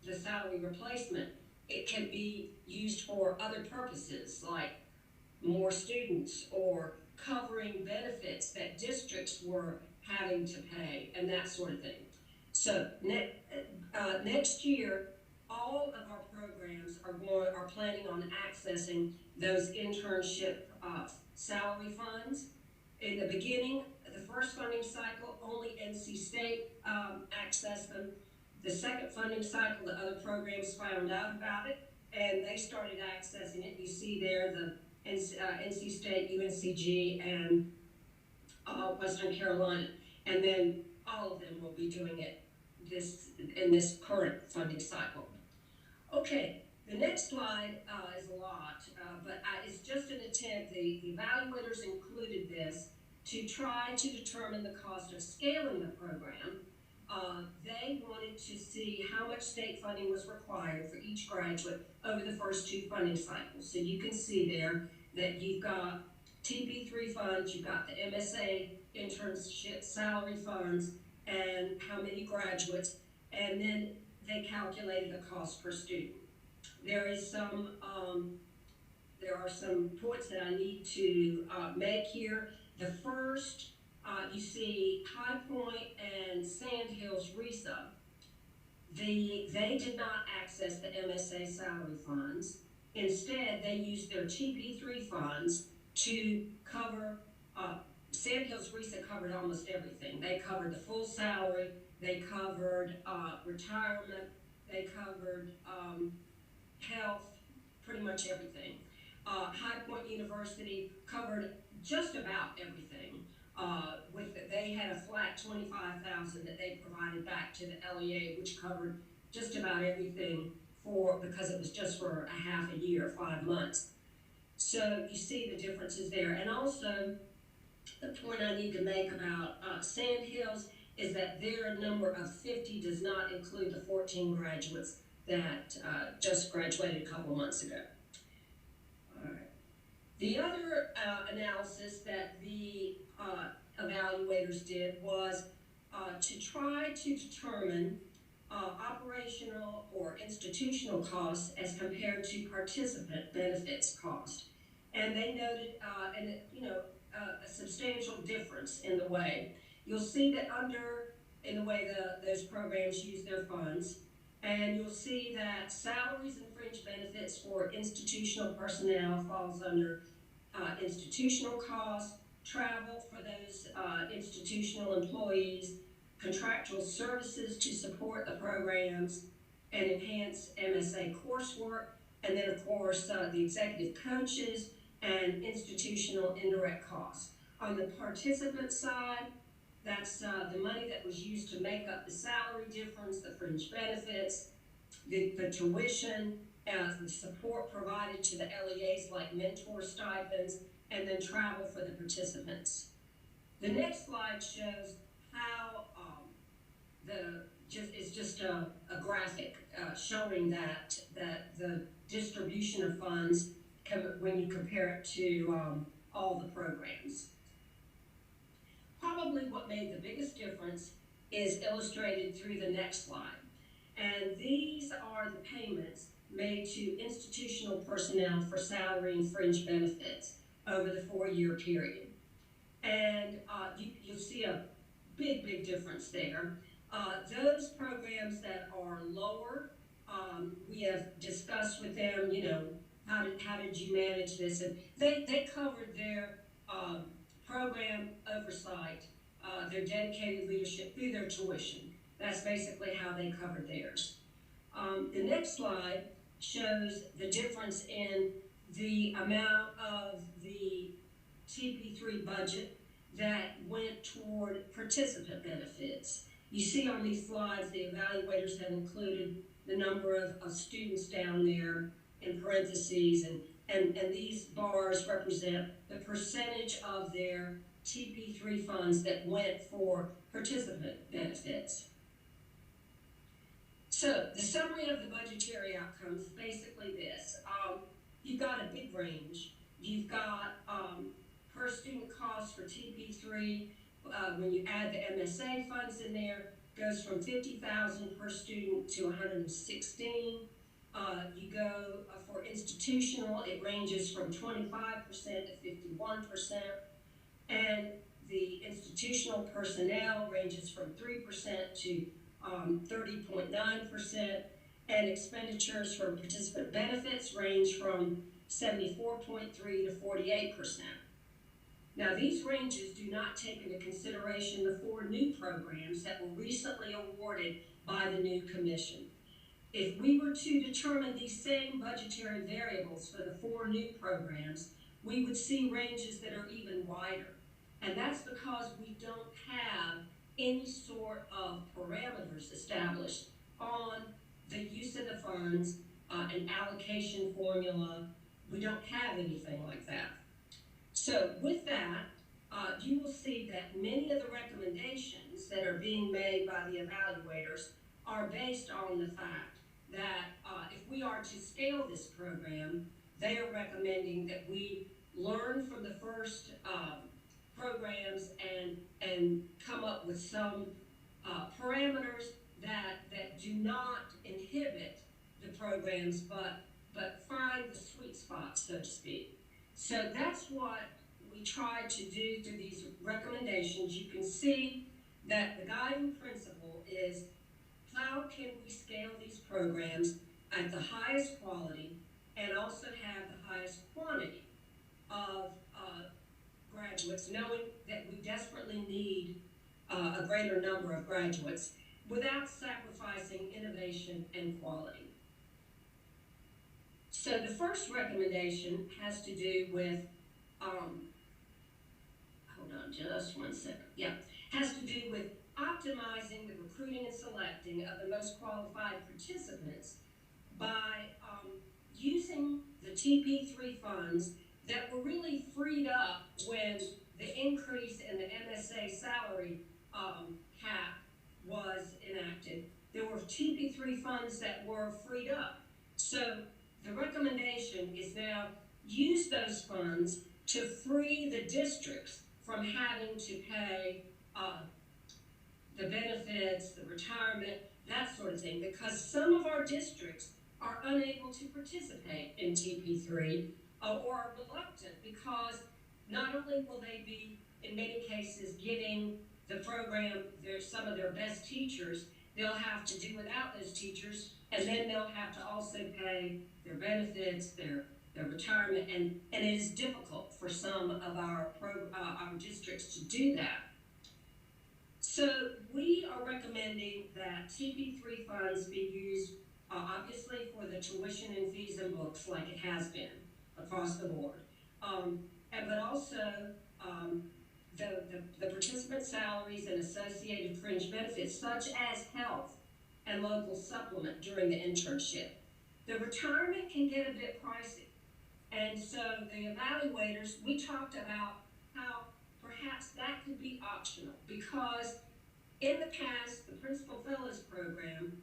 the salary replacement, it can be used for other purposes like more students or covering benefits that districts were having to pay and that sort of thing. So next year, all of our programs are planning on accessing those internship salary funds. In the beginning, the first funding cycle, only NC State accessed them. The second funding cycle, the other programs found out about it, and they started accessing it. You see there the NC State, UNCG, and Western Carolina, and then all of them will be doing it in this current funding cycle. Okay, the next slide is a lot, but it's just an attempt. The evaluators included this to try to determine the cost of scaling the program. They wanted to see how much state funding was required for each graduate over the first two funding cycles. So you can see there that you've got TP3 funds, you've got the MSA internship salary funds, and how many graduates, and then they calculated the cost per student. there is there are some points that I need to make here. The first, you see High Point and Sand Hills RESA. They did not access the MSA salary funds. Instead, they used their TP3 funds to cover, Sand Hills RESA covered almost everything. They covered the full salary, they covered retirement, they covered health, pretty much everything. High Point University covered just about everything. They had a flat $25,000 that they provided back to the LEA, which covered just about everything because it was just for a half a year, 5 months. So you see the differences there. And also, the point I need to make about Sand Hills is that their number of 50 does not include the 14 graduates that just graduated a couple months ago. All right. The other analysis that the evaluators did was to try to determine operational or institutional costs as compared to participant benefits cost. And they noted a substantial difference in the way. You'll see that in the way those programs use their funds, and you'll see that salaries and fringe benefits for institutional personnel falls under institutional costs, travel for those institutional employees, contractual services to support the programs and enhance MSA coursework, and then of course the executive coaches and institutional indirect costs. On the participant side, that's the money that was used to make up the salary difference, the fringe benefits, the tuition, the support provided to the LEAs like mentor stipends, and then travel for the participants. The next slide shows how it's just a graphic showing that the distribution of funds when you compare it to all the programs. Probably what made the biggest difference is illustrated through the next slide. And these are the payments made to institutional personnel for salary and fringe benefits over the 4-year period. And you'll see a big difference there. Those programs that are lower, we have discussed with them, how did you manage this? And they covered their program oversight, their dedicated leadership through their tuition. That's basically how they covered theirs. The next slide shows the difference in the amount of the TP3 budget that went toward participant benefits. You see on these slides, the evaluators have included the number of students down there in parentheses, and these bars represent the percentage of their TP3 funds that went for participant benefits. So the summary of the budgetary outcomes is basically this. You've got a big range. You've got per student costs for TP3, when you add the MSA funds in there, goes from $50,000 per student to $116,000. You go for institutional, it ranges from 25% to 51%, and the institutional personnel ranges from 3% to 30.9%, and expenditures for participant benefits range from 74.3% to 48%. Now, these ranges do not take into consideration the 4 new programs that were recently awarded by the new commission. If we were to determine these same budgetary variables for the 4 new programs, we would see ranges that are even wider. And that's because we don't have any sort of parameters established on the use of the funds, an allocation formula. We don't have anything like that. So with that, you will see that many of the recommendations that are being made by the evaluators are based on the fact that if we are to scale this program, they are recommending that we learn from the first programs and come up with some parameters that do not inhibit the programs, but find the sweet spot, so to speak. So that's what we tried to do through these recommendations. You can see that the guiding principle is how can we scale these programs at the highest quality and also have the highest quantity of graduates, knowing that we desperately need a greater number of graduates without sacrificing innovation and quality. So the first recommendation has to do with, hold on just one second, has to do with optimizing the recruiting and selecting of the most qualified participants by using the TP3 funds that were really freed up when the increase in the Msa salary cap was enacted. There were TP3 funds that were freed up. So the recommendation is now use those funds to free the districts from having to pay the benefits, the retirement, that sort of thing, because some of our districts are unable to participate in TP3 or are reluctant because not only will they be, in many cases, giving the program some of their best teachers, they'll have to do without those teachers, and then they'll have to also pay their benefits, their retirement, and it is difficult for some of our districts to do that. So we are recommending that TP3 funds be used obviously for the tuition and fees and books like it has been across the board, but also the participant salaries and associated fringe benefits such as health and local supplement during the internship. The retirement can get a bit pricey, and so the evaluators, we talked about how perhaps that could be optional, because in the past, the Principal Fellows Program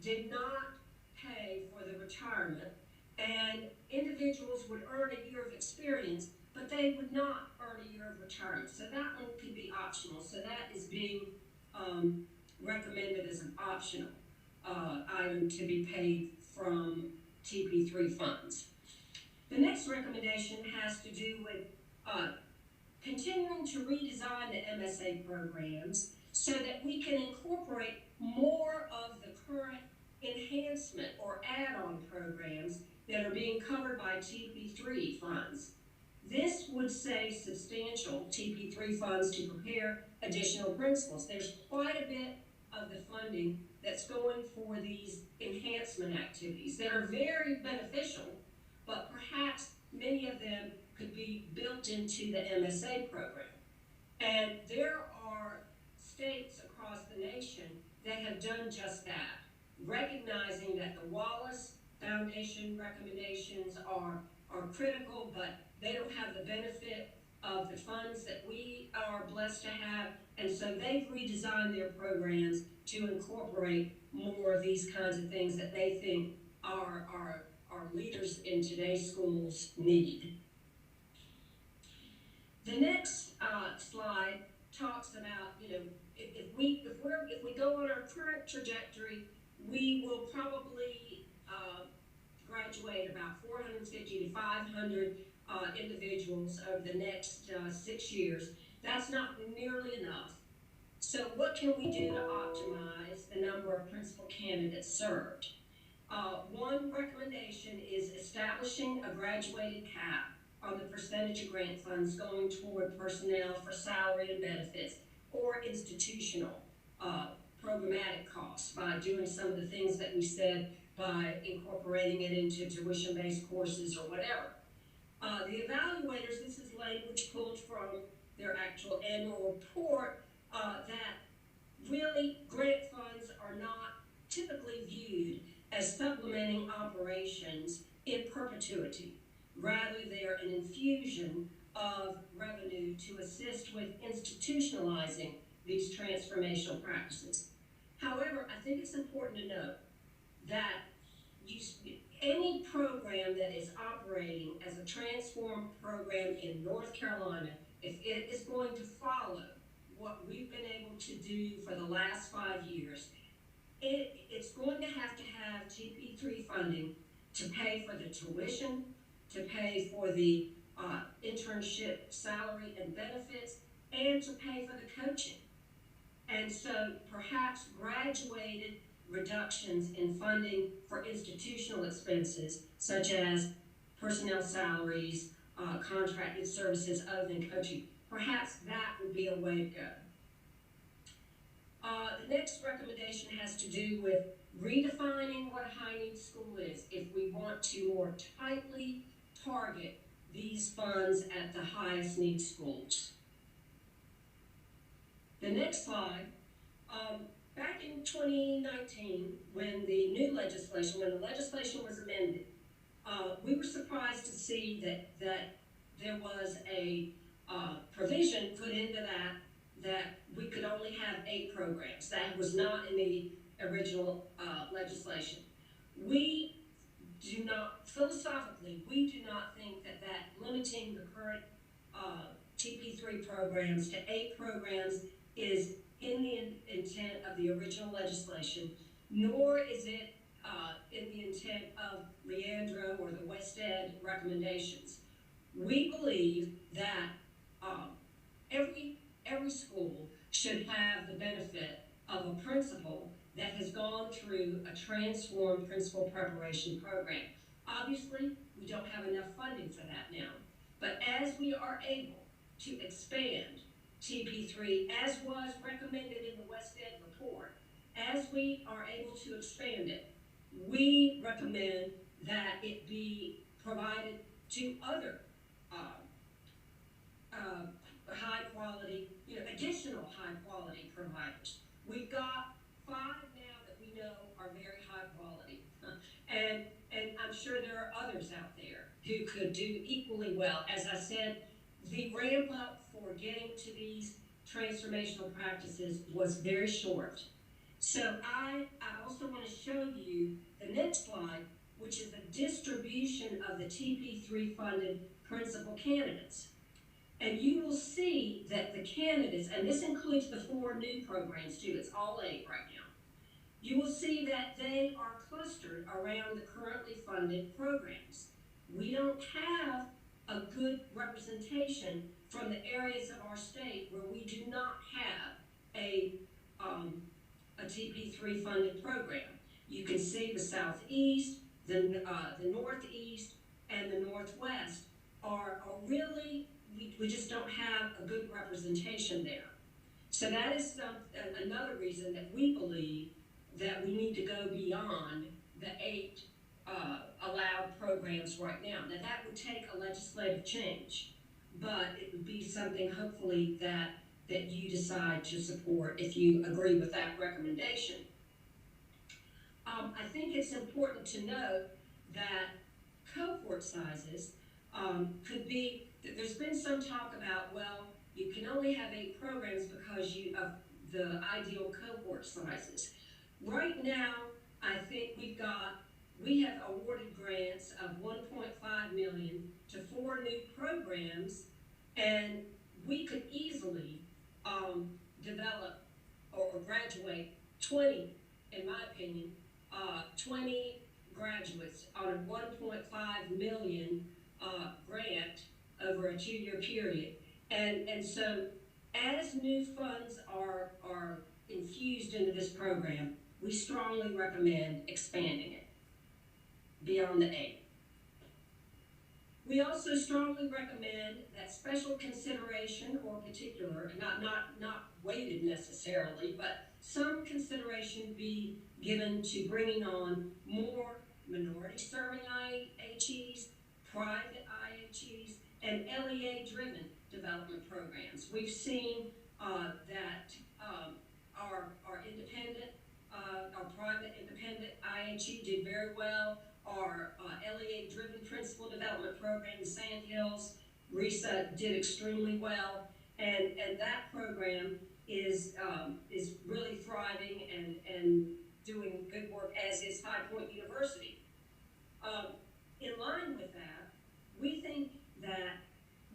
did not pay for the retirement, and individuals would earn a year of experience, but they would not earn a year of retirement. So that one could be optional. So that is being recommended as an optional item to be paid from TP3 funds. The next recommendation has to do with continuing to redesign the MSA programs so that we can incorporate more of the current enhancement or add-on programs that are being covered by TP3 funds. This would save substantial TP3 funds to prepare additional principals. There's quite a bit of the funding that's going for these enhancement activities that are very beneficial, but perhaps many of them could be built into the MSA program. And there are states across the nation that have done just that, recognizing that the Wallace Foundation recommendations are critical, but they don't have the benefit of the funds that we are blessed to have, and so they've redesigned their programs to incorporate more of these kinds of things that they think our leaders in today's schools need. The next slide talks about, if we go on our current trajectory, we will probably graduate about 450 to 500 individuals over the next 6 years. That's not nearly enough. So what can we do to optimize the number of principal candidates served? One recommendation is establishing a graduated cap on the percentage of grant funds going toward personnel for salary and benefits or institutional programmatic costs by doing some of the things that we said, by incorporating it into tuition-based courses or whatever. The evaluators, this is language pulled from their actual annual report, that really grant funds are not typically viewed as supplementing operations in perpetuity. Rather, they're an infusion of revenue to assist with institutionalizing these transformational practices. However, I think it's important to note that any program that is operating as a transform program in North Carolina, if it is going to follow what we've been able to do for the last 5 years, it's going to have TP3 funding to pay for the tuition, to pay for the internship salary and benefits, and to pay for the coaching. And so perhaps graduated reductions in funding for institutional expenses, such as personnel salaries, contracted services other than coaching, perhaps that would be a way to go. The next recommendation has to do with redefining what a high-need school is if we want to more tightly target these funds at the highest need schools. The next slide, back in 2019, when the legislation was amended, we were surprised to see that there was a provision put into that we could only have 8 programs. That was not in the original legislation. We do not, philosophically, we do not think that limiting the current TP3 programs to 8 programs is in the intent of the original legislation, nor is it in the intent of Leandro or the West Ed recommendations. We believe that every school should have the benefit of a principal that has gone through a transformed principal preparation program. Obviously, we don't have enough funding for that now, but as we are able to expand TP3, as was recommended in the West Ed report, as we are able to expand it, we recommend that it be provided to other high quality, additional high quality providers. We've got 5 now that we know are very high quality, and I'm sure there are others out there who could do equally well. As I said, the ramp up for getting to these transformational practices was very short. So I also want to show you the next slide, which is the distribution of the TP3 funded principal candidates. And you will see that the candidates, and this includes the 4 new programs too, it's all 8 right now. You will see that they are clustered around the currently funded programs. We don't have a good representation from the areas of our state where we do not have a TP3 funded program. You can see the Southeast, the Northeast, and the Northwest are really, we just don't have a good representation there. So that is another reason that we believe that we need to go beyond the 8 allowed programs right now. Now that would take a legislative change, but it would be something hopefully that you decide to support if you agree with that recommendation. I think it's important to note that cohort sizes could be, there's been some talk about, well, you can only have 8 programs because of the ideal cohort sizes. Right now, I think we have awarded grants of $1.5 million to 4 new programs, and we could easily develop or graduate 20, in my opinion, 20 graduates on a $1.5 million grant over a 2-year period. And so as new funds are infused into this program, we strongly recommend expanding it beyond the 8. We also strongly recommend that special consideration or particular, not weighted necessarily, but some consideration be given to bringing on more minority serving IHEs, private IHEs, and LEA-driven development programs. We've seen that our independent, our private independent IHE did very well. Our LEA-driven principal development program in Sand Hills, RESA, did extremely well, and that program is really thriving and doing good work, as is High Point University. In line with that, we think that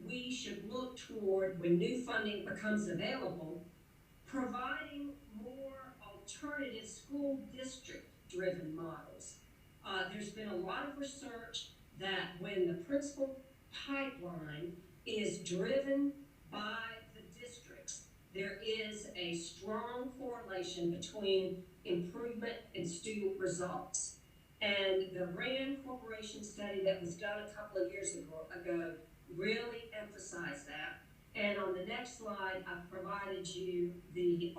we should look toward, when new funding becomes available, providing more alternative school district-driven models There's been a lot of research that when the principal pipeline is driven by the districts, there is a strong correlation between improvement in student results. And the RAND Corporation study that was done a couple of years ago really emphasized that. And on the next slide, I've provided you the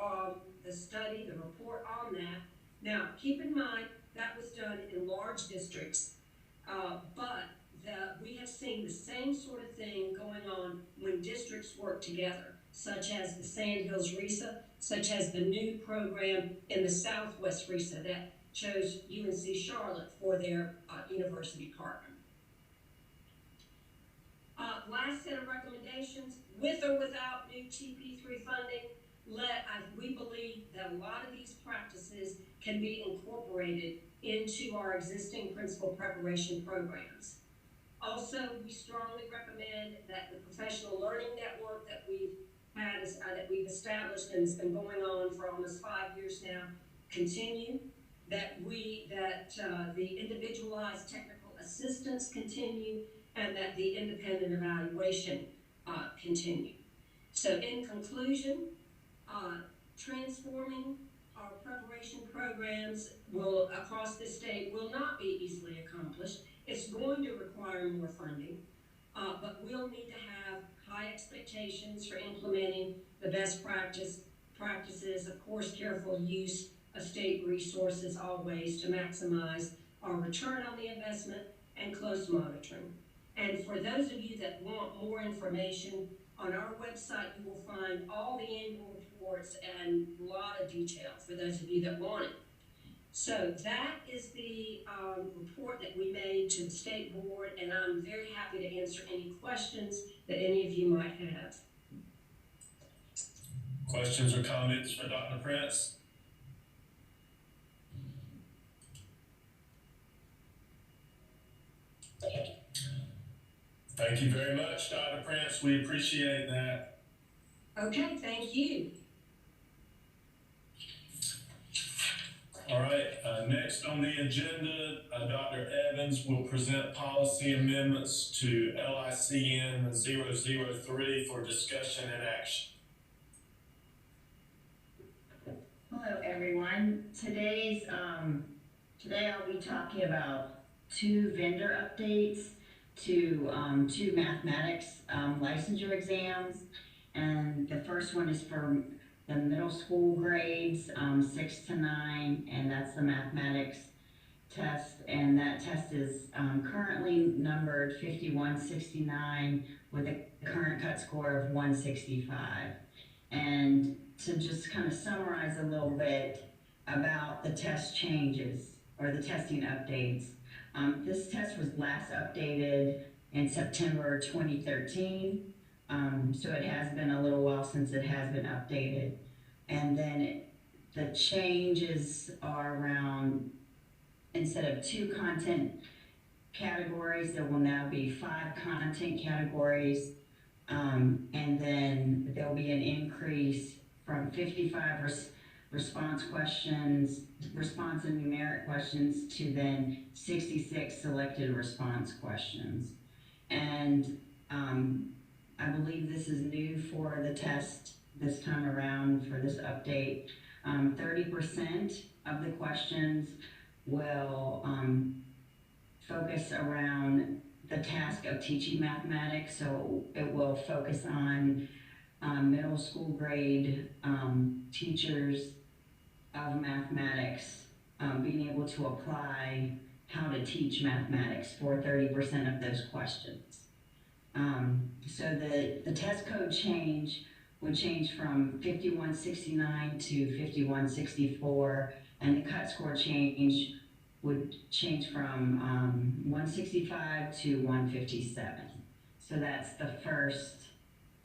study, the report on that. Now, keep in mind, that was done in large districts, but we have seen the same sort of thing going on when districts work together, such as the Sandhills RESA, such as the new program in the Southwest RESA that chose UNC Charlotte for their university partner. Last set of recommendations, with or without new TP3 funding, we believe that a lot of these practices can be incorporated into our existing principal preparation programs. Also, we strongly recommend that the professional learning network that we've had, that we've established and has been going on for almost 5 years now, continue. That the individualized technical assistance continue, and that the independent evaluation continue. So in conclusion, transforming our preparation programs across the state will not be easily accomplished. It's going to require more funding, but we'll need to have high expectations for implementing the best practices, of course, careful use of state resources always to maximize our return on the investment and close monitoring. And for those of you that want more information, on our website you will find all the annual reports and a lot of detail for those of you that want it. So that is the report that we made to the state board, and I'm very happy to answer any questions that any of you might have. Questions or comments for Dr. Prince? Thank you very much, Dr. Prince. We appreciate that. Okay, thank you. All right, next on the agenda, Dr. Evans will present policy amendments to LICN 003 for discussion and action. Hello, everyone. Today I'll be talking about 2 vendor updates to 2 mathematics licensure exams, and the first one is for the middle school grades 6 to 9, and that's the mathematics test, and that test is currently numbered 5169 with a current cut score of 165. And to just kind of summarize a little bit about the test changes or the testing updates. This test was last updated in September 2013, so it has been a little while since it has been updated. And then the changes are around, instead of 2 content categories, there will now be 5 content categories, and then there will be an increase from 55 response and numeric questions to then 66 selected response questions. And I believe this is new for the test this time around for this update. 30% of the questions will focus around the task of teaching mathematics, so it will focus on middle school grade teachers of mathematics being able to apply how to teach mathematics for 30% of those questions. So the test code change would change from 5169 to 5164, and the cut score change would change from 165 to 157. So that's the first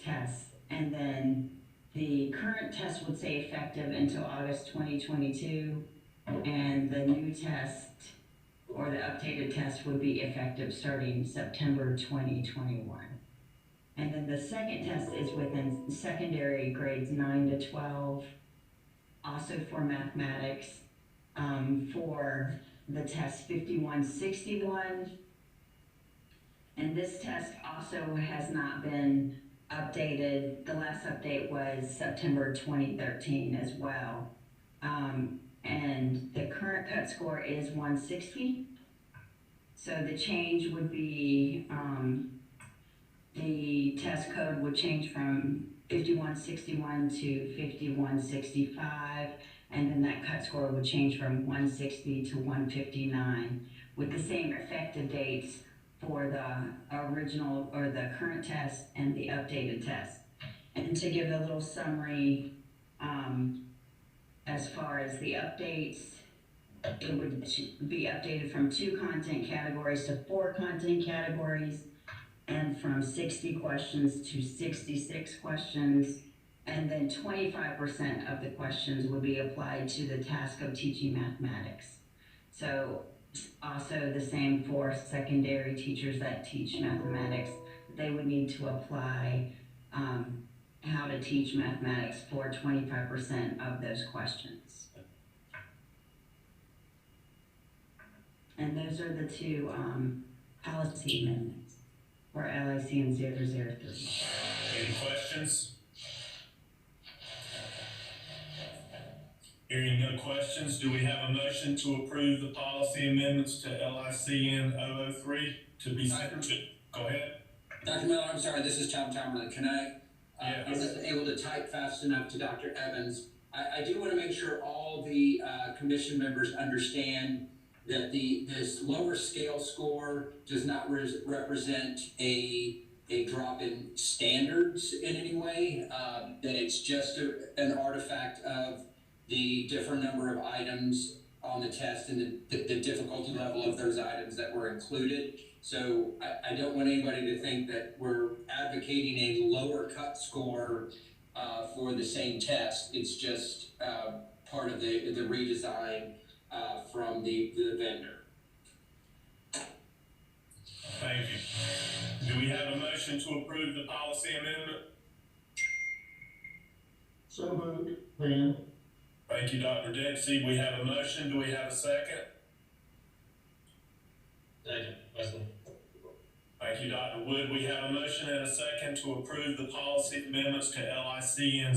test. And then the current test would say effective until August 2022, and the new test or the updated test would be effective starting September 2021. And then the second test is within secondary grades 9 to 12, also for mathematics, for the test 5161. And this test also has not been updated. The last update was September 2013 as well. And the current cut score is 160. So the change would be, the test code would change from 5161 to 5165, and then that cut score would change from 160 to 159 with the same effective dates for the original or the current test and the updated test. And to give a little summary, as far as the updates, it would be updated from 2 content categories to 4 content categories, and from 60 questions to 66 questions, and then 25% of the questions would be applied to the task of teaching mathematics. So also the same for secondary teachers that teach mathematics, they would need to apply how to teach mathematics for 25% of those questions. And those are the 2 policy amendments for LIC and 003. Any questions? Hearing no questions, do we have a motion to approve the policy amendments to LICN 003 to be sent to? Go ahead. Dr. Miller, I'm sorry, this is Tom Tomberlin. Can I, I Yes. wasn't able to type fast enough to Dr. Evans. I do want to make sure all the commission members understand that this lower scale score does not represent a drop in standards in any way, that it's just an artifact of the different number of items on the test and the difficulty level of those items that were included. So I don't want anybody to think that we're advocating a lower cut score for the same test. It's just part of the redesign from the vendor. Thank you. Do we have a motion to approve the policy amendment? So moved. Van. Thank you, Dr. Dempsey. We have a motion. Do we have a second? Second, Wesley. Thank you, Dr. Wood. We have a motion and a second to approve the policy amendments to LICN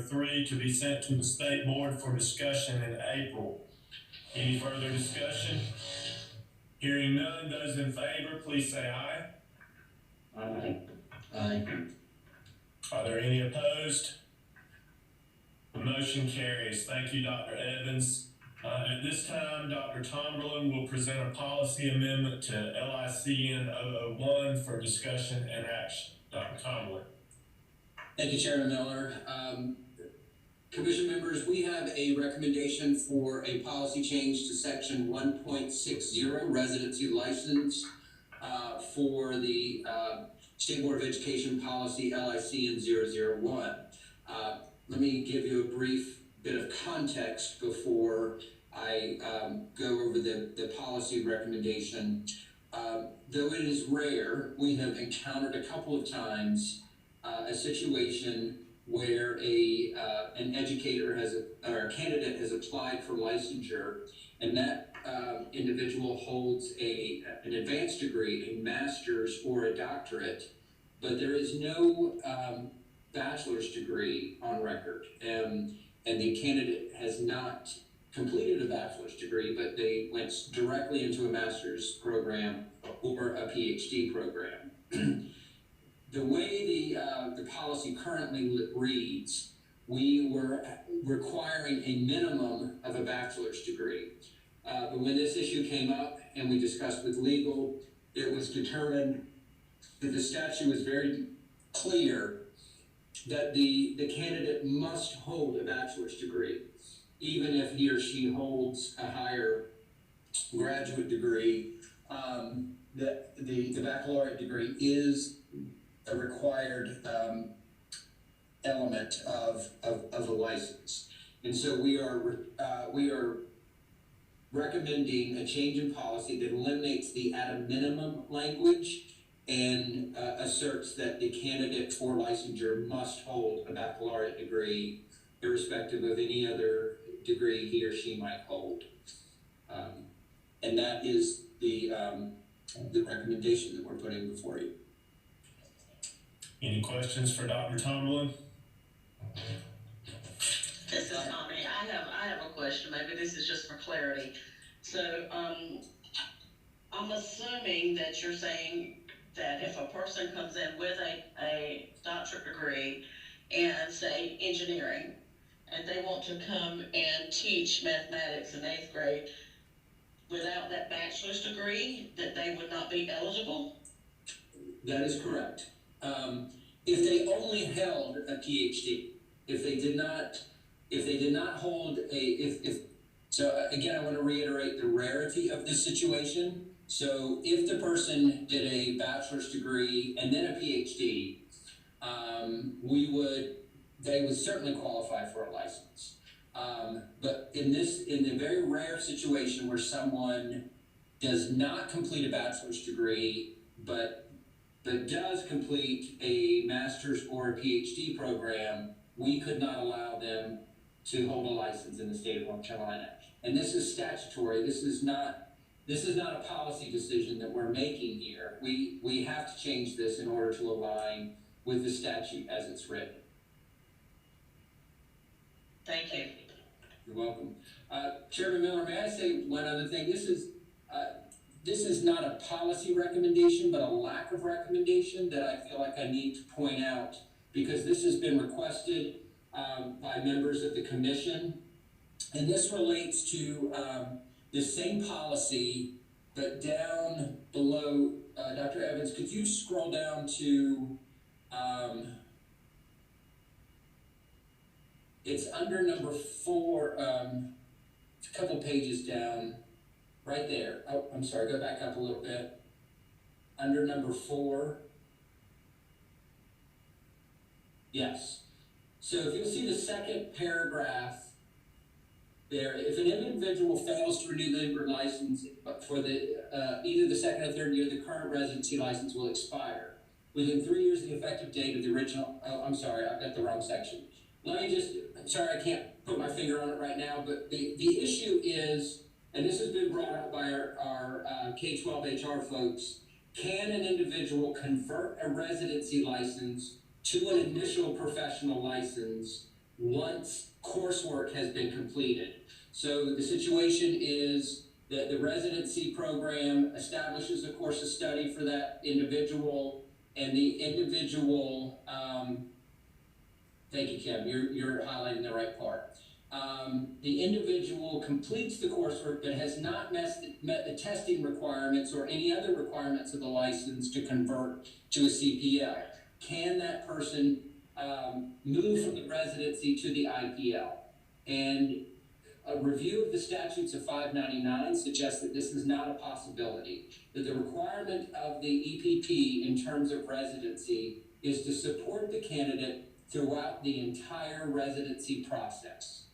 003 to be sent to the State Board for discussion in April. Any further discussion? Hearing none, those in favor, please say aye. Aye. Aye. Are there any opposed? The motion carries. Thank you, Dr. Evans. At this time, Dr. Tomberlin will present a policy amendment to LICN 001 for discussion and action. Dr. Tomberlin. Thank you, Chairman Miller. Commission members, we have a recommendation for a policy change to section 1.60 residency license for the State Board of Education policy LICN 001. Let me give you a brief bit of context before I go over the policy recommendation. Though it is rare, we have encountered a couple of times a situation where an educator or a candidate has applied for licensure, and that individual holds an advanced degree, a master's or a doctorate, but there is no bachelor's degree on record, and the candidate has not completed a bachelor's degree, but they went directly into a master's program or a PhD program. The way the policy currently reads, we were requiring a minimum of a bachelor's degree. But when this issue came up and we discussed with legal, it was determined that the statute was very clear that the candidate must hold a bachelor's degree, even if he or she holds a higher graduate degree. The baccalaureate degree is a required element of a license. And so we are recommending a change in policy that eliminates the at a minimum language and asserts that the candidate for licensure must hold a baccalaureate degree, irrespective of any other degree he or she might hold. And that is the recommendation that we're putting before you. Any questions for Dr. Tomlin? This is Tommy. I have a question. Maybe this is just for clarity. So, I'm assuming that you're saying that if a person comes in with a doctorate degree and say engineering, and they want to come and teach mathematics in 8th grade without that bachelor's degree, that they would not be eligible? That is correct. If they only held a PhD, if they did not hold so again, I want to reiterate the rarity of this situation. So if the person did a bachelor's degree and then a PhD, they would certainly qualify for a license. But in the very rare situation where someone does not complete a bachelor's degree, but does complete a master's or a PhD program, we could not allow them to hold a license in the state of North Carolina. And this is statutory. This is not a policy decision that we're making here. We have to change this in order to align with the statute as it's written. Thank you. You're welcome. Chairman Miller, may I say one other thing? This is not a policy recommendation, but a lack of recommendation that I feel like I need to point out, because this has been requested by members of the commission. And this relates to the same policy, but down below, Dr. Evans, could you scroll down to, it's under number 4, it's a couple pages down, right there. Oh, I'm sorry, go back up a little bit. Under number 4. Yes. So if you'll see the second paragraph there, if an individual fails to renew the license for either the second or third year, the current residency license will expire. Within 3 years of the effective date of the original, oh, I'm sorry, I've got the wrong section. I'm sorry, I can't put my finger on it right now, but the issue is, and this has been brought up by our K-12 HR folks, can an individual convert a residency license to an initial professional license once coursework has been completed? So the situation is that the residency program establishes a course of study for that individual, and the individual, thank you, Kim, you're highlighting the right part. The individual completes the coursework but has not met the testing requirements or any other requirements of the license to convert to a CPL. Can that person move from the residency to the IPL? And a review of the statutes of 599 suggests that this is not a possibility, that the requirement of the EPP in terms of residency is to support the candidate throughout the entire residency process.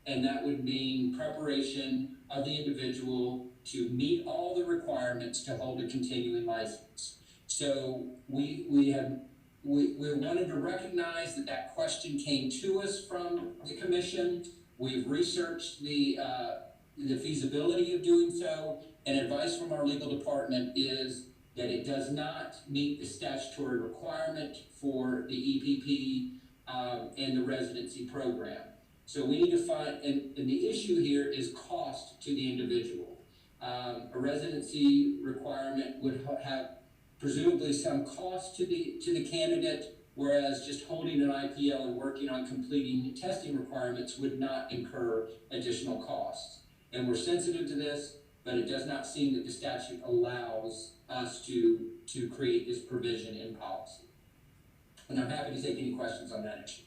And that would mean preparation of the individual to meet all the requirements to hold a continuing license. So we wanted to recognize that question came to us from the commission. We've researched the feasibility of doing so, and advice from our legal department is that it does not meet the statutory requirement for the EPP and the residency program. So we need to find, and the issue here is cost to the individual. A residency requirement would have presumably some cost to the candidate, whereas just holding an IPL and working on completing testing requirements would not incur additional costs. And we're sensitive to this, but it does not seem that the statute allows us to create this provision in policy. And I'm happy to take any questions on that issue.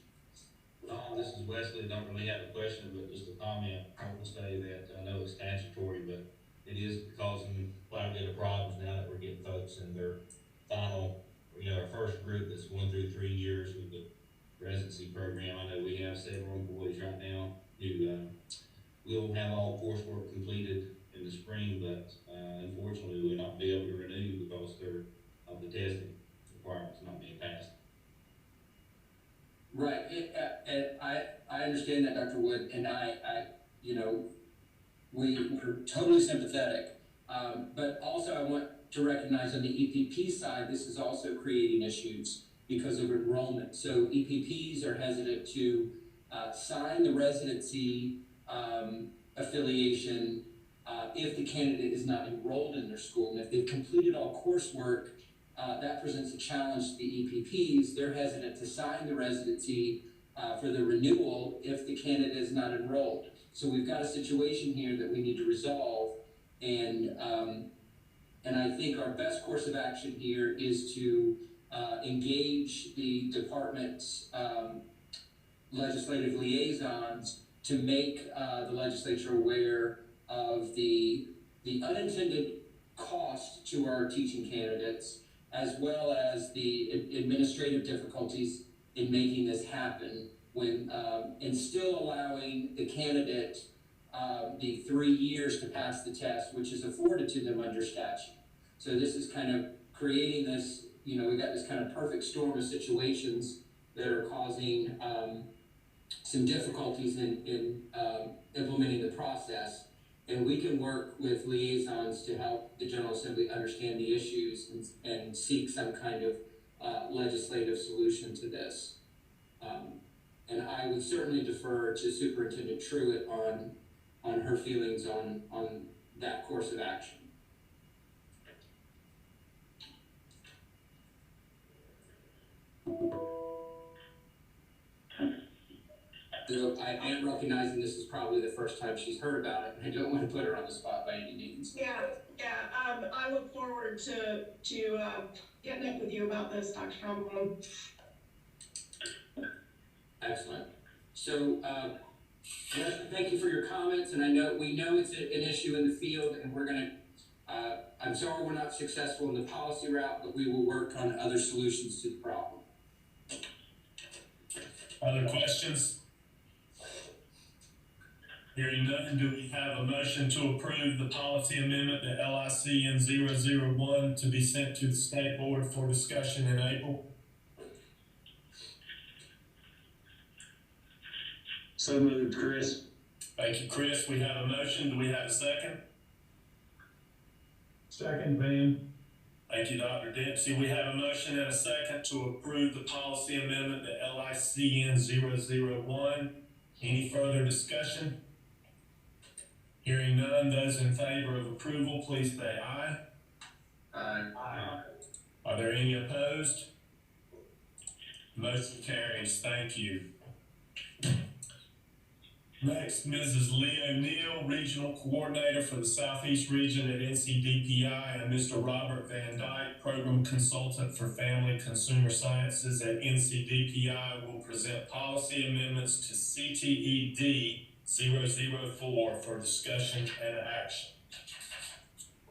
This is Wesley. Don't really have a question, but just a comment. I want to say that I know it's statutory, but it is causing quite a bit of problems now that we're getting folks in their final, our first group that's going through 3 years with the residency program. I know we have several employees right now who will have all coursework completed in the spring, but unfortunately will not be able to renew because of the testing requirements not being passed. Right, I understand that, Dr. Wood, and we're totally sympathetic. But also I want to recognize on the EPP side, this is also creating issues because of enrollment. So EPPs are hesitant to sign the residency affiliation if the candidate is not enrolled in their school. And if they've completed all coursework, that presents a challenge to the EPPs. They're hesitant to sign the residency for the renewal if the candidate is not enrolled. So we've got a situation here that we need to resolve, and I think our best course of action here is to engage the department's legislative liaisons to make the legislature aware of the unintended cost to our teaching candidates, as well as the administrative difficulties in making this happen when, and still allowing the candidate the 3 years to pass the test, which is afforded to them under statute. So this is kind of creating this, you know, we got this kind of perfect storm of situations that are causing some difficulties in implementing the process. And we can work with liaisons to help the General Assembly understand the issues and seek some kind of legislative solution to this. And I would certainly defer to Superintendent Truitt on her feelings on that course of action. So I am recognizing this is probably the first time she's heard about it, and I don't want to put her on the spot by any means. Yeah. I look forward to getting up with you about this, Dr. Trumbull. Excellent. So, thank you for your comments, and we know it's an issue in the field, and we're gonna. I'm sorry we're not successful in the policy route, but we will work on other solutions to the problem. Other questions? Hearing none, do we have a motion to approve the policy amendment to LICN 001 to be sent to the State Board for discussion in April? So moved, Chris. Thank you, Chris. We have a motion. Do we have a second? Second, Van. Thank you, Dr. Dempsey. We have a motion and a second to approve the policy amendment to LICN 001. Any further discussion? Hearing none, those in favor of approval, please say aye. Aye. Aye. Are there any opposed? Motion carries. Thank you. Next, Mrs. Lee O'Neill, Regional Coordinator for the Southeast Region at NCDPI, and Mr. Robert Van Dyke, Program Consultant for Family Consumer Sciences at NCDPI, will present policy amendments to CTED 004 for discussion and action.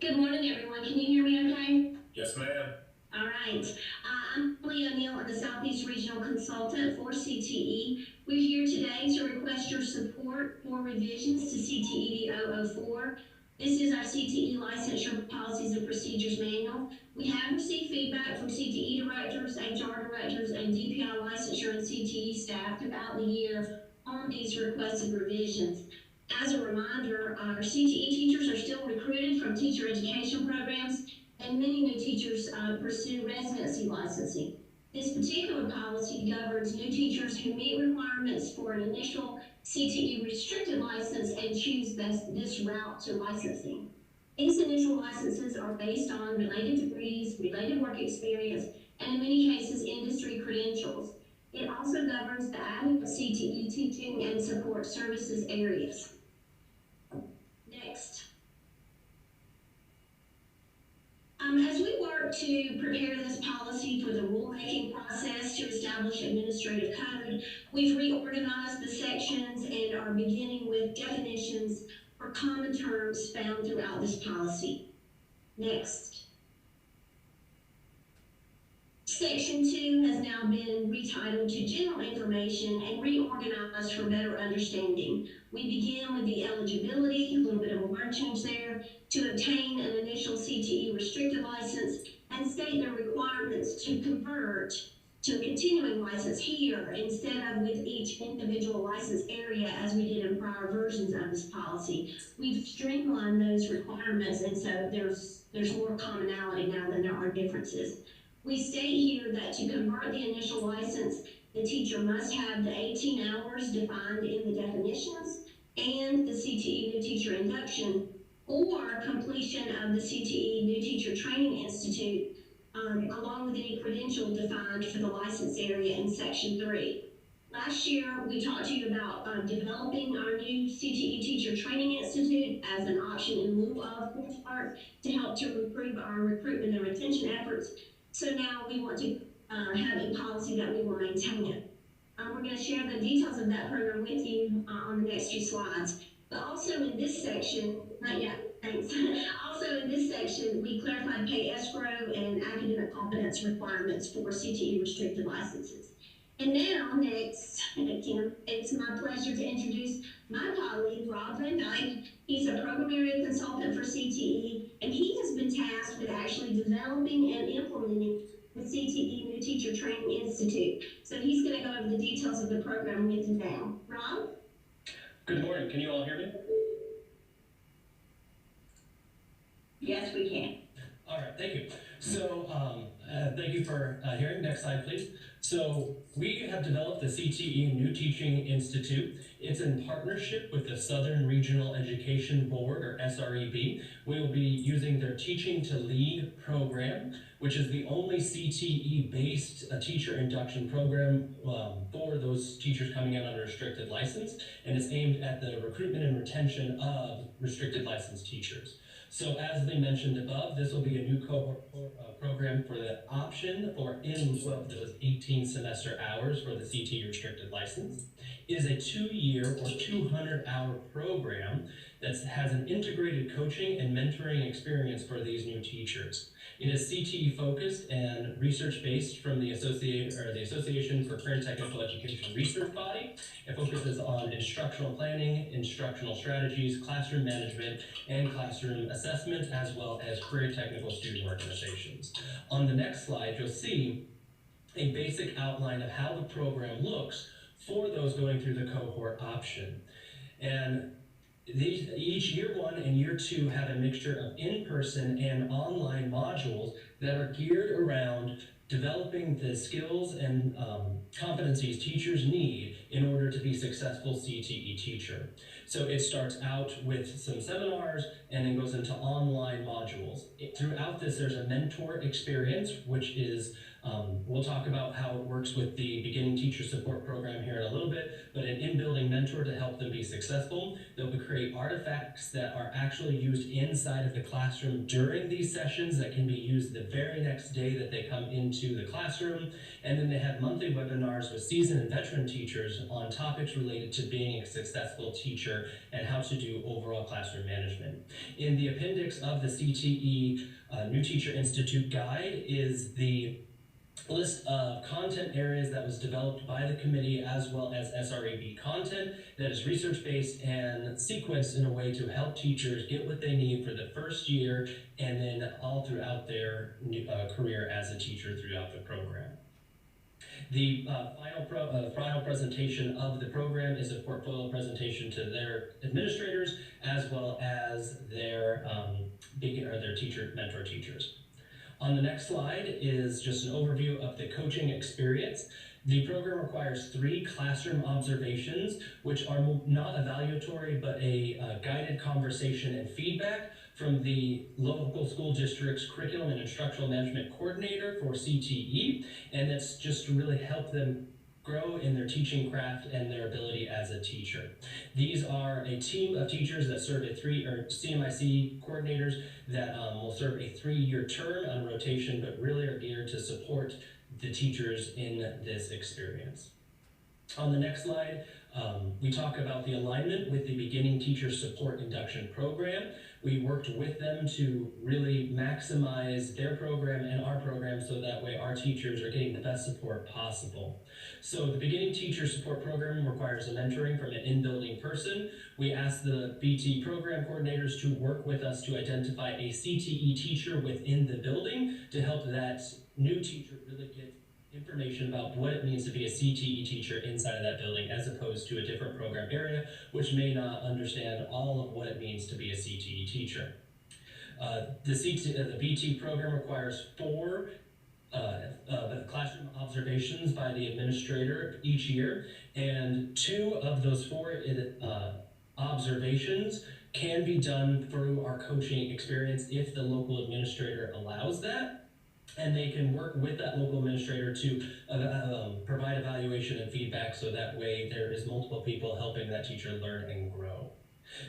Good morning, everyone. Can you hear me okay? Yes, ma'am. All right. I'm Lee O'Neill, I'm the Southeast Regional Consultant for CTE. We're here today to request your support for revisions to CTED 004. This is our Cte Licensure Policies and Procedures Manual. We have received feedback from CTE directors, HR directors, and DPI licensure and CTE staff throughout the year on these requested revisions. As a reminder, our CTE teachers are still recruited from teacher education programs, and many new teachers pursue residency licensing. This particular policy governs new teachers who meet requirements for an initial CTE restricted license and choose this route to licensing. These initial licenses are based on related degrees, related work experience, and in many cases, industry credentials. It also governs the added CTE teaching and support services areas. Next. As we work to prepare this policy for the rulemaking process to establish administrative code, we've reorganized the sections and are beginning with definitions for common terms found throughout this policy. Next. Section 2 has now been retitled to General Information and reorganized for better understanding. We begin with the eligibility, a little bit of a word change there, to obtain an initial CTE restricted license and state the requirements to convert to a continuing license here instead of with each individual license area as we did in prior versions of this policy. We've streamlined those requirements, and so there's more commonality now than there are differences. We state here that to convert the initial license, the teacher must have the 18 hours defined in the definitions and the CTE New Teacher Induction, or completion of the CTE New Teacher Training Institute, along with any credential defined for the license area in Section 3. Last year, we talked to you about developing our new CTE Teacher Training Institute as an option in lieu of coursework to help to improve our recruitment and retention efforts. So now we want to have a policy that we will maintain it. We're going to share the details of that program with you on the next few slides. But also in this section, not yet, thanks. Also in this section, we clarified pay escrow and academic competence requirements for CTE restricted licenses. And now, next, Kim, it's my pleasure to introduce my colleague, Rob Van Dyke. He's a program area consultant for CTE, and he has been tasked with actually developing and implementing the CTE New Teacher Training Institute. So he's going to go over the details of the program with you now. Rob? Good morning. Can you all hear me? Yes, we can. All right, thank you. So thank you for hearing. Next slide, please. So we have developed the CTE New Teaching Institute. It's in partnership with the Southern Regional Education Board, or SREB. We will be using their Teaching to Lead program, which is the only CTE-based teacher induction program for those teachers coming in on a restricted license, and it's aimed at the recruitment and retention of restricted licensed teachers. So as they mentioned above, this will be a new cohort program for the option for those 18 semester hours for the CTE restricted license. It is a 2-year or 200-hour program that has an integrated coaching and mentoring experience for these new teachers. It is CTE focused and research based from the Association for Career and Technical Education research body. It focuses on instructional planning, instructional strategies, classroom management, and classroom assessment, as well as career technical student organizations. On the next slide, you'll see a basic outline of how the program looks for those going through the cohort option. And each year 1 and year 2 have a mixture of in-person and online modules that are geared around developing the skills and competencies teachers need in order to be a successful CTE teacher. So it starts out with some seminars and then goes into online modules. Throughout this, there's a mentor experience, which is we'll talk about how it works with the beginning teacher support program here in a little bit, but an in-building mentor to help them be successful. They'll create artifacts that are actually used inside of the classroom during these sessions that can be used the very next day that they come into the classroom. And then they have monthly webinars with seasoned and veteran teachers on topics related to being a successful teacher and how to do overall classroom management. In the appendix of the CTE New Teacher Institute guide is the list of content areas that was developed by the committee, as well as SREB content that is research-based and sequenced in a way to help teachers get what they need for the first year and then all throughout their career as a teacher throughout the program. The final presentation of the program is a portfolio presentation to their administrators, as well as their mentor teachers. On the next slide is just an overview of the coaching experience. The program requires 3 classroom observations, which are not evaluatory, but a guided conversation and feedback from the local school district's curriculum and instructional management coordinator for CTE, and that's just to really help them grow in their teaching craft and their ability as a teacher. These are a team of teachers that serve CMIC coordinators that will serve a 3-year term on rotation, but really are geared to support the teachers in this experience. On the next slide, we talk about the alignment with the Beginning Teacher Support Induction Program. We worked with them to really maximize their program and our program so that way our teachers are getting the best support possible. So the Beginning Teacher Support Program requires a mentoring from an in-building person. We asked the BT program coordinators to work with us to identify a CTE teacher within the building to help that new teacher really get information about what it means to be a CTE teacher inside of that building, as opposed to a different program area, which may not understand all of what it means to be a CTE teacher. The BT program requires 4 classroom observations by the administrator each year, and 2 of those 4 observations can be done through our coaching experience if the local administrator allows that. And they can work with that local administrator to provide evaluation and feedback, so that way there is multiple people helping that teacher learn and grow.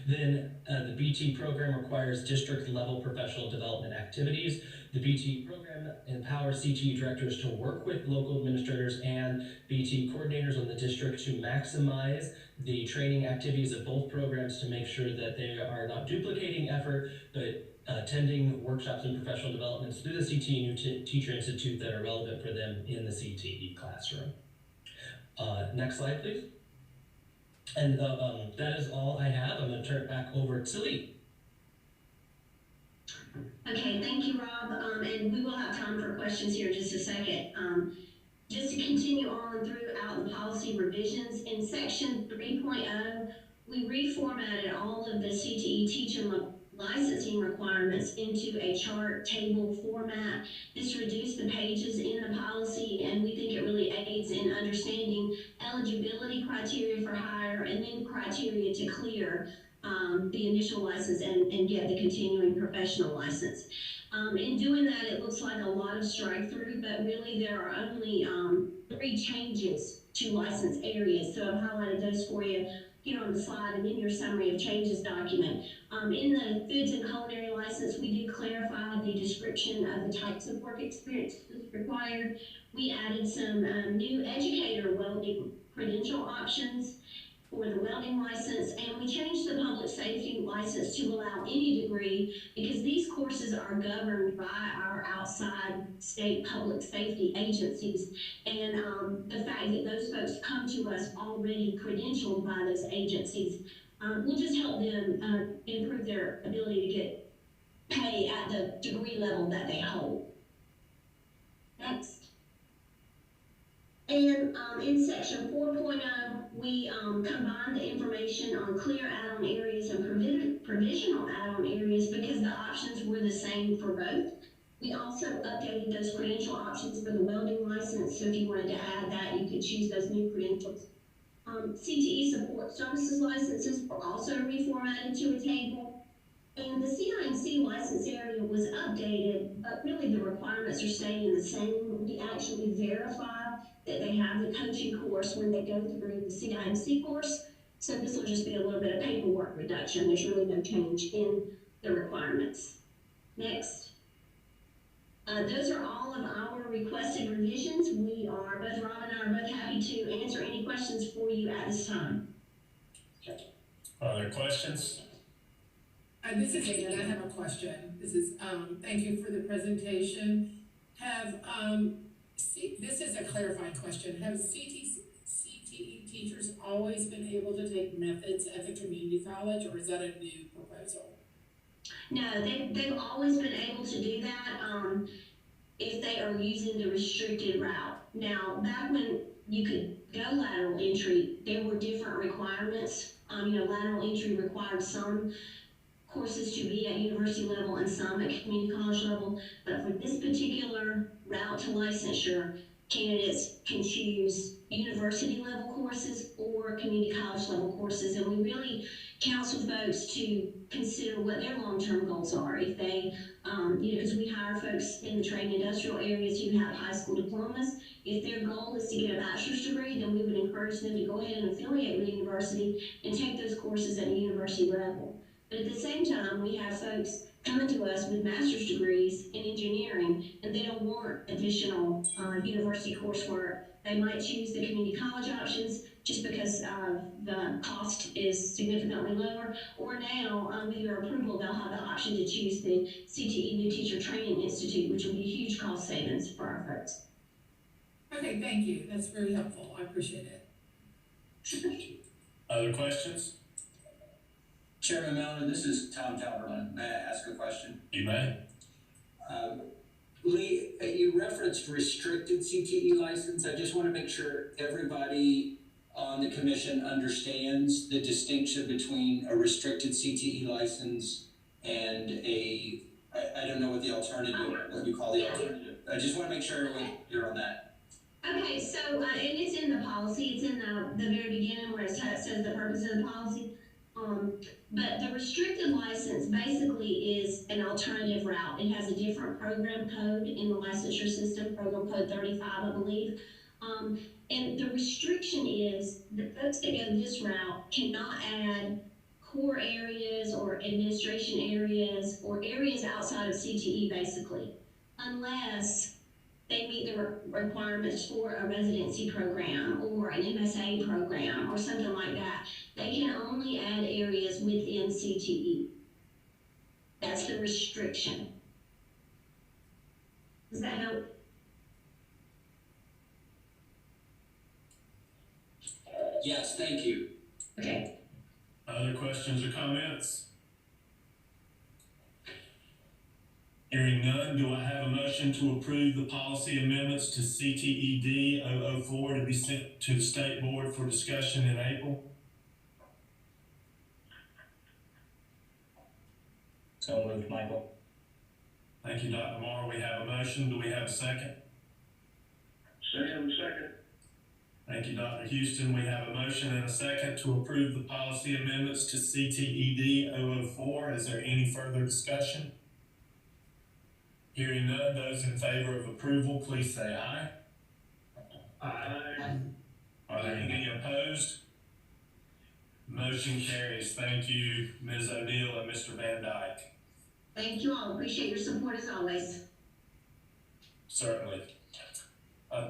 Then the BT program requires district level professional development activities. The BT program empowers CTE directors to work with local administrators and BT coordinators on the district to maximize the training activities of both programs, to make sure that they are not duplicating effort, but attending workshops and professional developments through the CTE New Teacher Institute that are relevant for them in the CTE classroom. Next slide, please. And that is all I have. I'm going to turn it back over to Lee. Okay, thank you, Rob. And we will have time for questions here in just a second. Just to continue on throughout the policy revisions, in section 3.0, we reformatted all of the CTE teaching licensing requirements into a chart table format. This reduced the pages in the policy, and we think it really aids in understanding eligibility criteria for hire, and then criteria to clear the initial license and get the continuing professional license. In doing that, it looks like a lot of strike through, but really there are only 3 changes to license areas. So I've highlighted those for you here on the slide and in your summary of changes document. In the foods and culinary license, we did clarify the description of the types of work experience required. We added some new educator welding credential options for the welding license, and we changed the public safety license to allow any degree, because these courses are governed by our outside state public safety agencies, and the fact that those folks come to us already credentialed by those agencies will just help them improve their ability to get pay at the degree level that they hold. Next. And in section 4.0, we combined the information on clear add-on areas and provisional add-on areas, because the options were the same for both. We also updated those credential options for the welding license, so if you wanted to add that, you could choose those new credentials. Cte Support Services licenses were also reformatted to a table. And the CINC license area was updated, but really the requirements are staying the same. We actually verify that they have the coaching course when they go through the CINC course. So this will just be a little bit of paperwork reduction. There's really no change in the requirements. Next. Those are all of our requested revisions. Both Rob and I are both happy to answer any questions for you at this time. Are there questions? This is Ada, and I have a question. This is, thank you for the presentation. This is a clarified question. Have CTE teachers always been able to take methods at the community college, or is that a new proposal? No, they've always been able to do that if they are using the restricted route. Now, back when you could go lateral entry, there were different requirements. Lateral entry required some courses to be at university level and some at community college level, but for this particular route to licensure, candidates can choose university level courses or community college level courses, and we really counsel folks to consider what their long-term goals are. If they, because we hire folks in the trade and industrial areas who have high school diplomas. If their goal is to get a bachelor's degree, then we would encourage them to go ahead and affiliate with a university and take those courses at a university level. But at the same time, we have folks coming to us with master's degrees in engineering, and they don't want additional university coursework. They might choose the community college options just because the cost is significantly lower, or now with your approval, they'll have the option to choose the CTE New Teacher Training Institute, which will be a huge cost savings for our folks. Okay, thank you. That's very helpful. I appreciate it. Other questions? Chairman Miller, this is Tom Talberman. May I ask a question? You may. Lee, you referenced restricted CTE license. I just want to make sure everybody on the commission understands the distinction between a restricted CTE license and I don't know what the alternative, what you call the alternative. I just want to make sure you're on that. Okay, so, and it's in the policy, it's in the very beginning where it says the purpose of the policy. But the restricted license basically is an alternative route. It has a different program code in the licensure system, program code 35, I believe. And the restriction is that folks that go this route cannot add core areas or administration areas or areas outside of CTE basically, unless they meet the requirements for a residency program or an MSA program or something like that. They can only add areas within CTE. That's the restriction. Does that help? Yes, thank you. Okay. Other questions or comments? Hearing none, do I have a motion to approve the policy amendments to CTED 004 to be sent to the State Board for discussion in April? So moved, Michael. Thank you, Dr. Marr. We have a motion. Do we have a second? Second. Thank you, Dr. Houston. We have a motion and a second to approve the policy amendments to CTED 004. Is there any further discussion? Hearing none, those in favor of approval, please say aye. Aye. Are there any opposed? Motion carries. Thank you, Ms. O'Neill and Mr. Van Dyke. Thank you all. Appreciate your support as always. Certainly.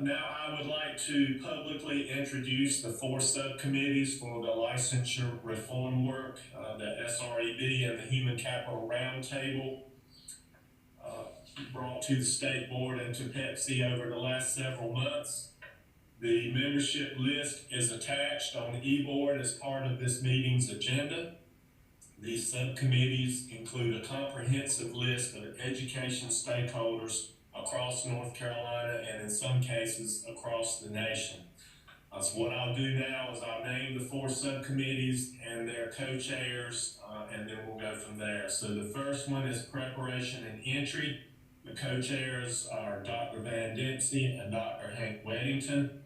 Now I would like to publicly introduce the 4 subcommittees for the licensure reform work, the SREB and the Human Capital Roundtable, brought to the State Board and to Pepsi over the last several months. The membership list is attached on the e-board as part of this meeting's agenda. These subcommittees include a comprehensive list of education stakeholders across North Carolina and in some cases across the nation. So what I'll do now is I'll name the 4 subcommittees and their co-chairs, and then we'll go from there. So the first one is preparation and entry. The co-chairs are Dr. Van Dempsey and Dr. Hank Weddington.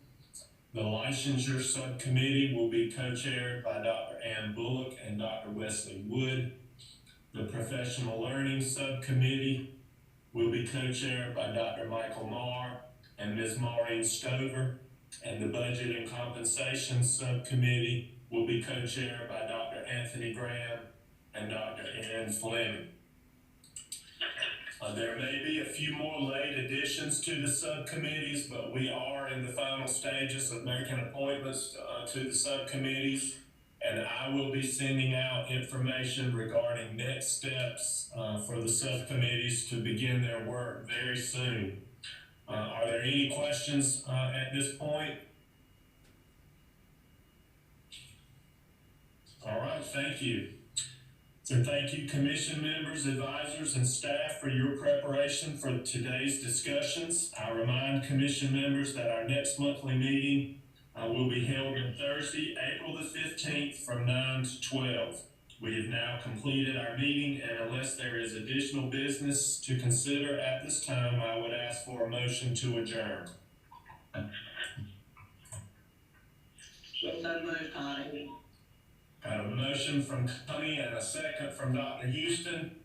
The licensure subcommittee will be co-chaired by Dr. Ann Bullock and Dr. Wesley Wood. The professional learning subcommittee will be co-chaired by Dr. Michael Marr and Ms. Maureen Stover. And the budget and compensation subcommittee will be co-chaired by Dr. Anthony Graham and Dr. Ann Fleming. There may be a few more late additions to the subcommittees, but we are in the final stages of making appointments to the subcommittees, and I will be sending out information regarding next steps for the subcommittees to begin their work very soon. Are there any questions at this point? All right, thank you. So thank you, commission members, advisors, and staff for your preparation for today's discussions. I remind commission members that our next monthly meeting will be held on Thursday, April the 15th from 9 to 12. We have now completed our meeting, and unless there is additional business to consider at this time, I would ask for a motion to adjourn. So moved, Connie. Got a motion from Connie and a second from Dr. Houston.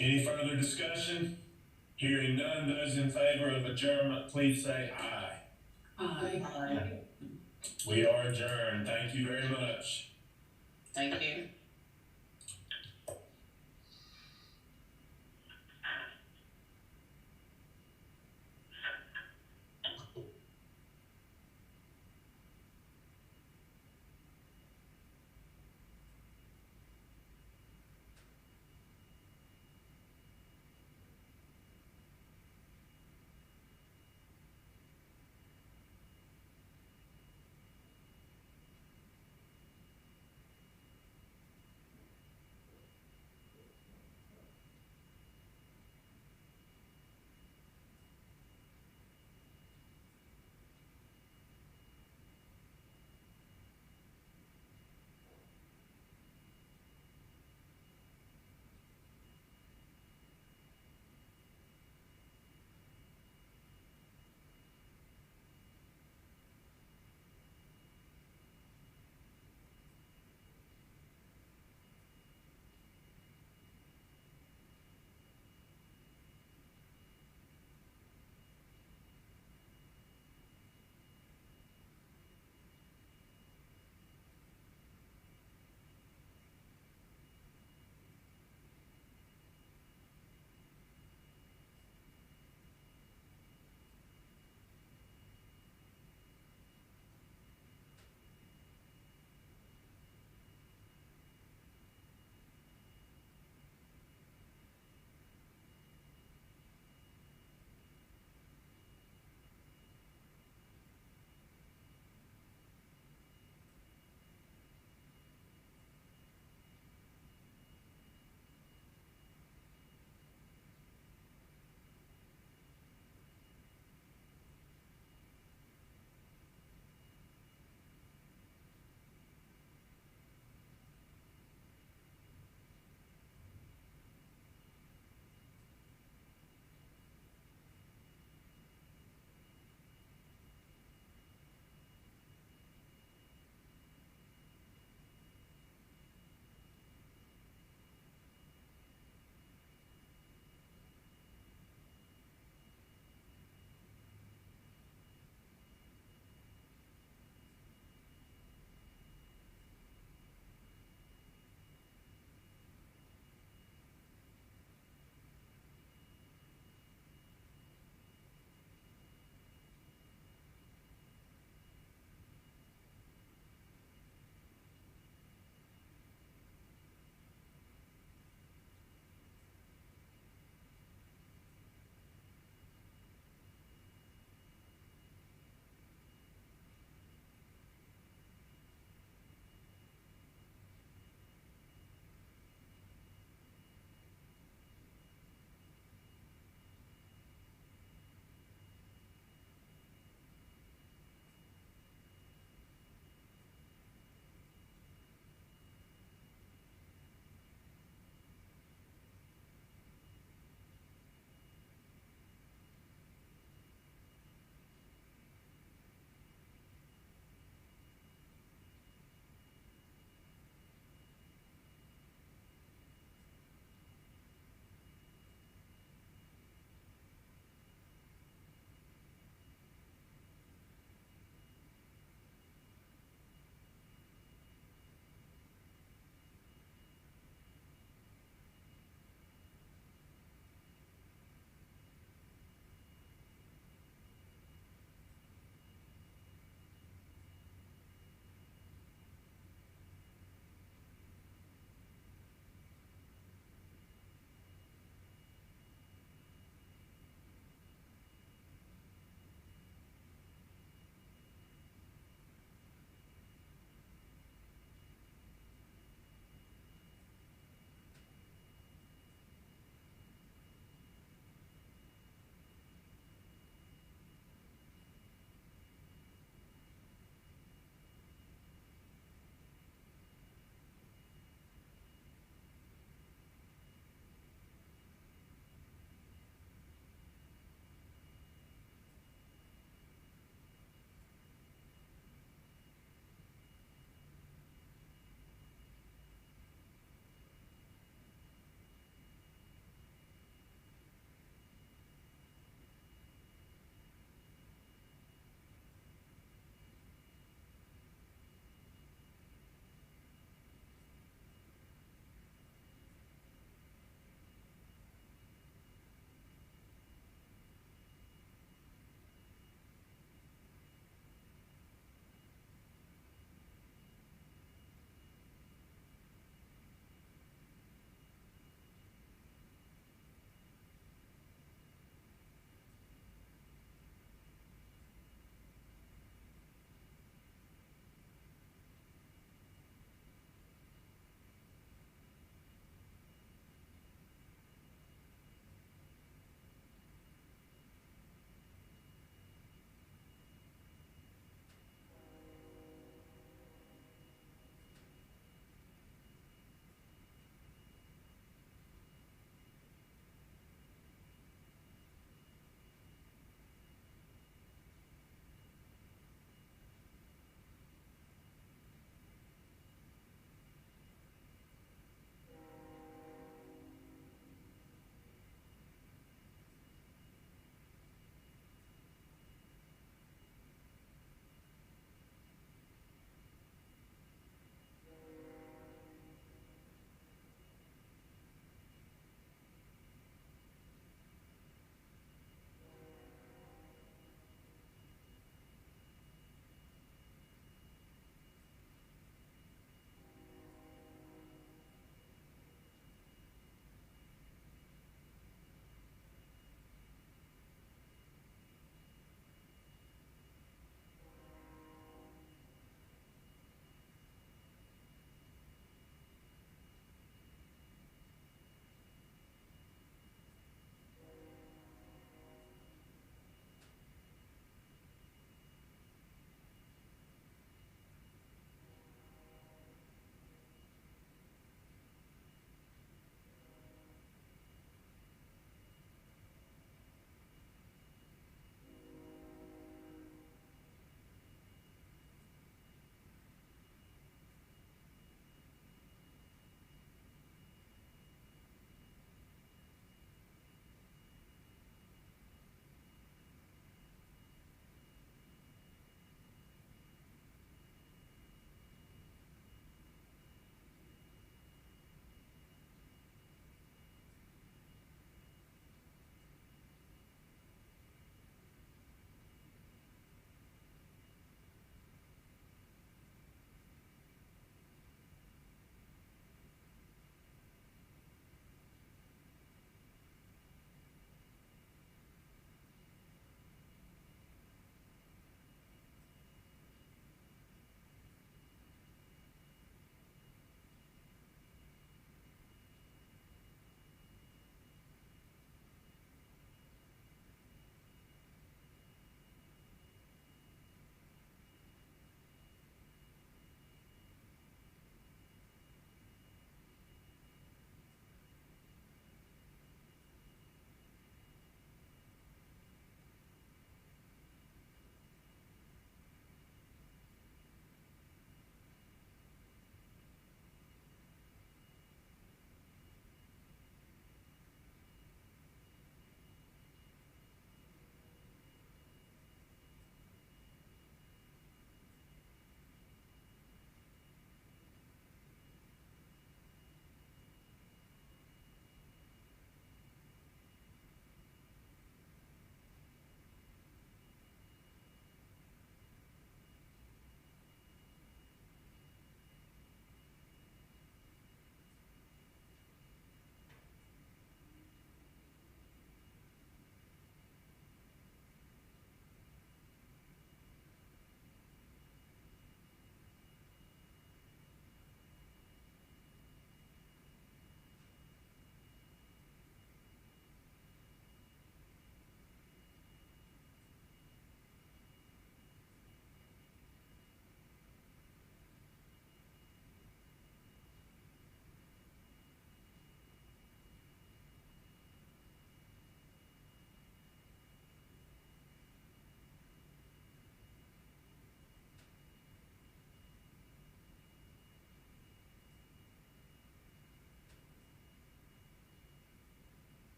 Any further discussion? Hearing none, those in favor of adjournment, please say aye. Aye. We are adjourned. Thank you very much. Thank you.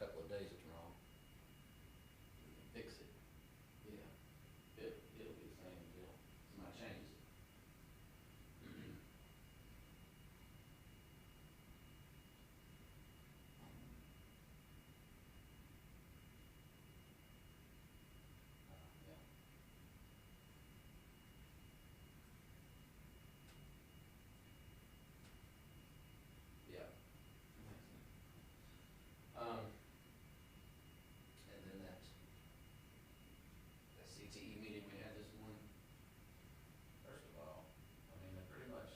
couple of days it's wrong, we can fix it. Yeah, it'll be the same until somebody changes it. Yeah. Yeah. Makes sense. And then that CTE meeting we had this morning, first of all, I mean, they pretty much,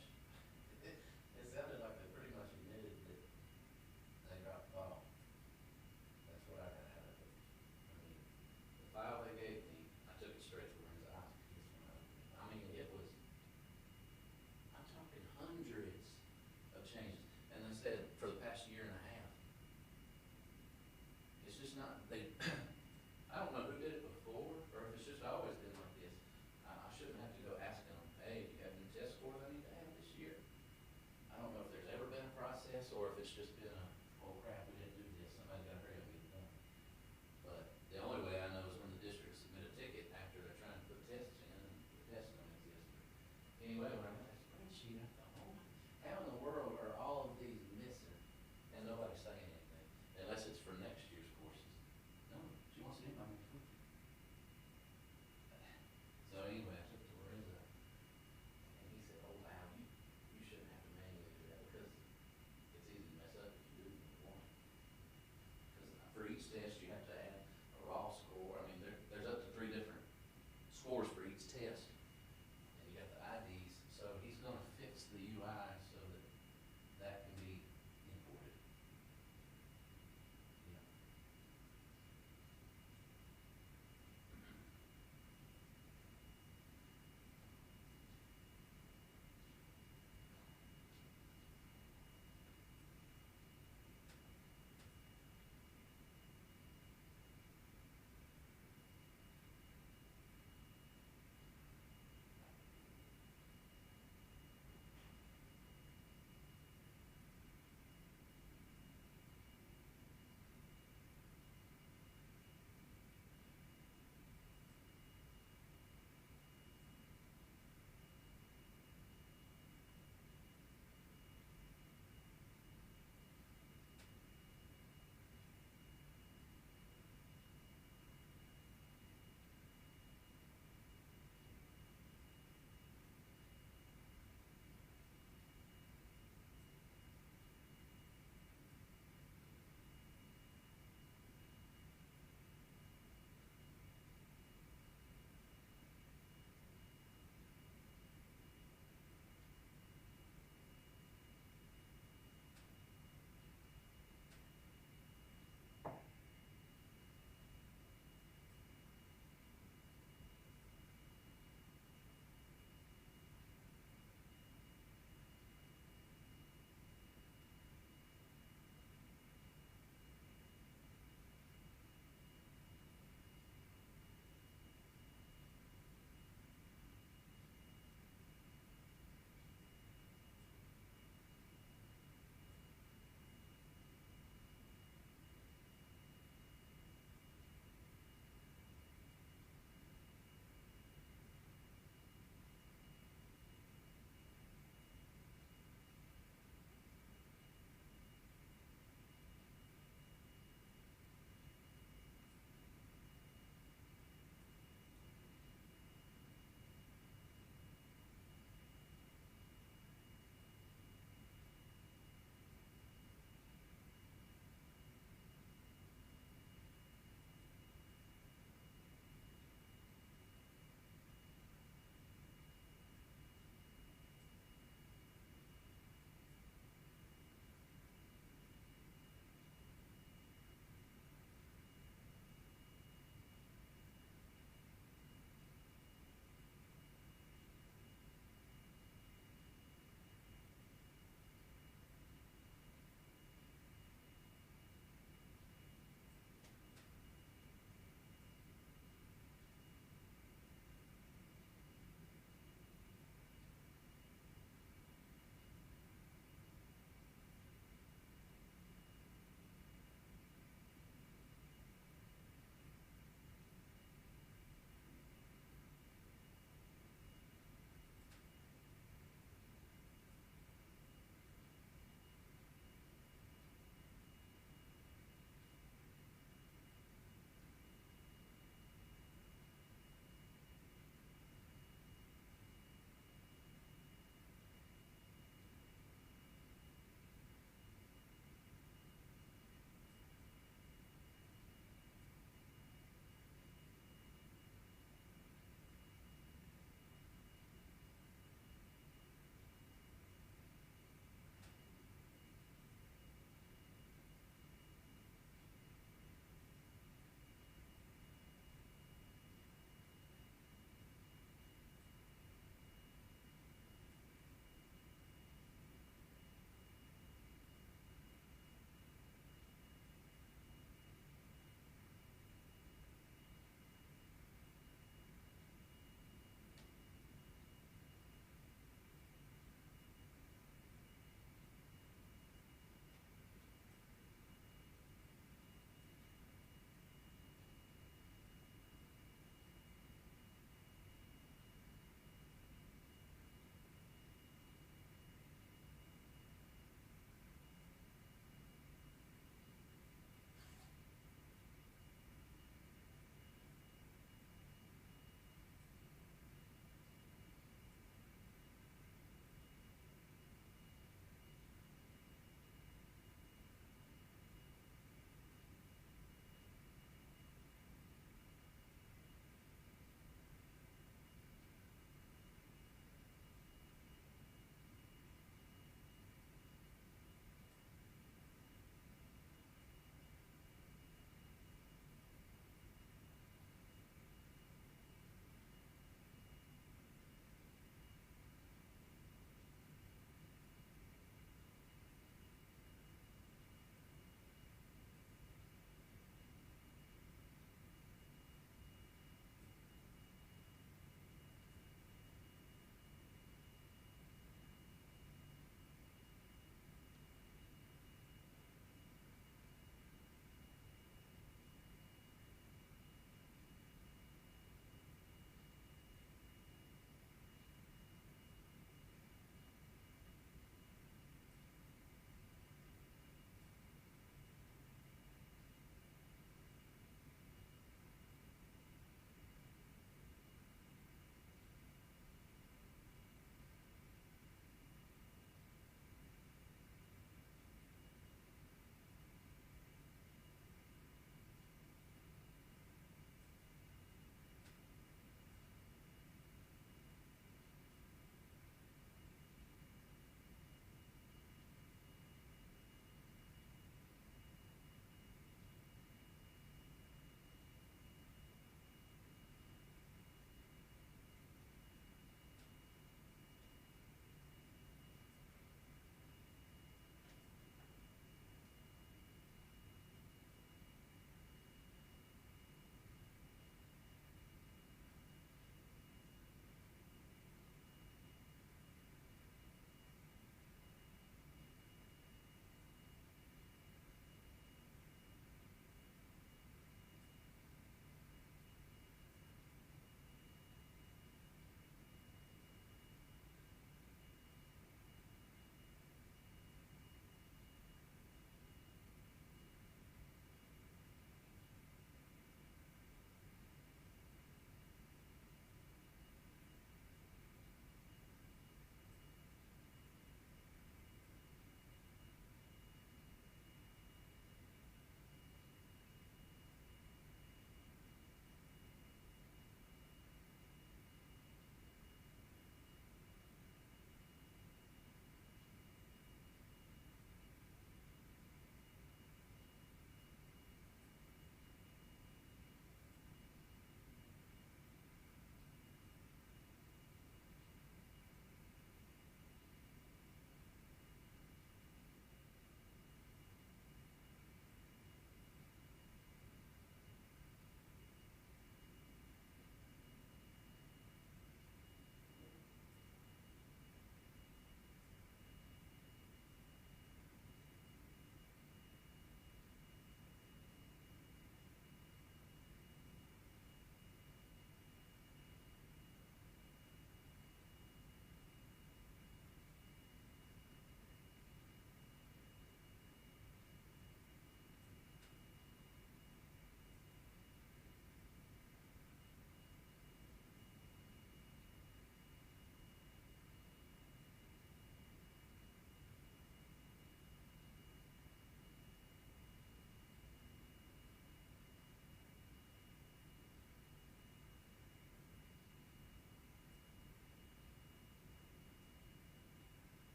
it sounded like they pretty much admitted that they dropped the ball. That's what I got out of it. I mean, the file they gave me, I took it straight to Lorenzo's eyes. I mean, it was, I'm talking hundreds of changes. And they said for the past year and a half. It's just not, they, I don't know who did it before, or if it's just always been like this. I shouldn't have to go asking them, hey, do you have any test scores I need to have this year? I don't know if there's ever been a process, or if it's just been a, oh crap, we didn't do this, somebody's gotta hurry up and get it done. But the only way I know is when the district submit a ticket after they're trying to put tests in, and the tests don't exist. Anyway, when I got that spreadsheet, I thought, oh, how in the world are all of these missing? And nobody's saying anything, unless it's for next year's courses. No, she wants it in by next week. So anyway, I took it to Lorenzo, and he said, oh wow, you shouldn't have to manually do that, because it's easy to mess up if you do it once. Because for each test, you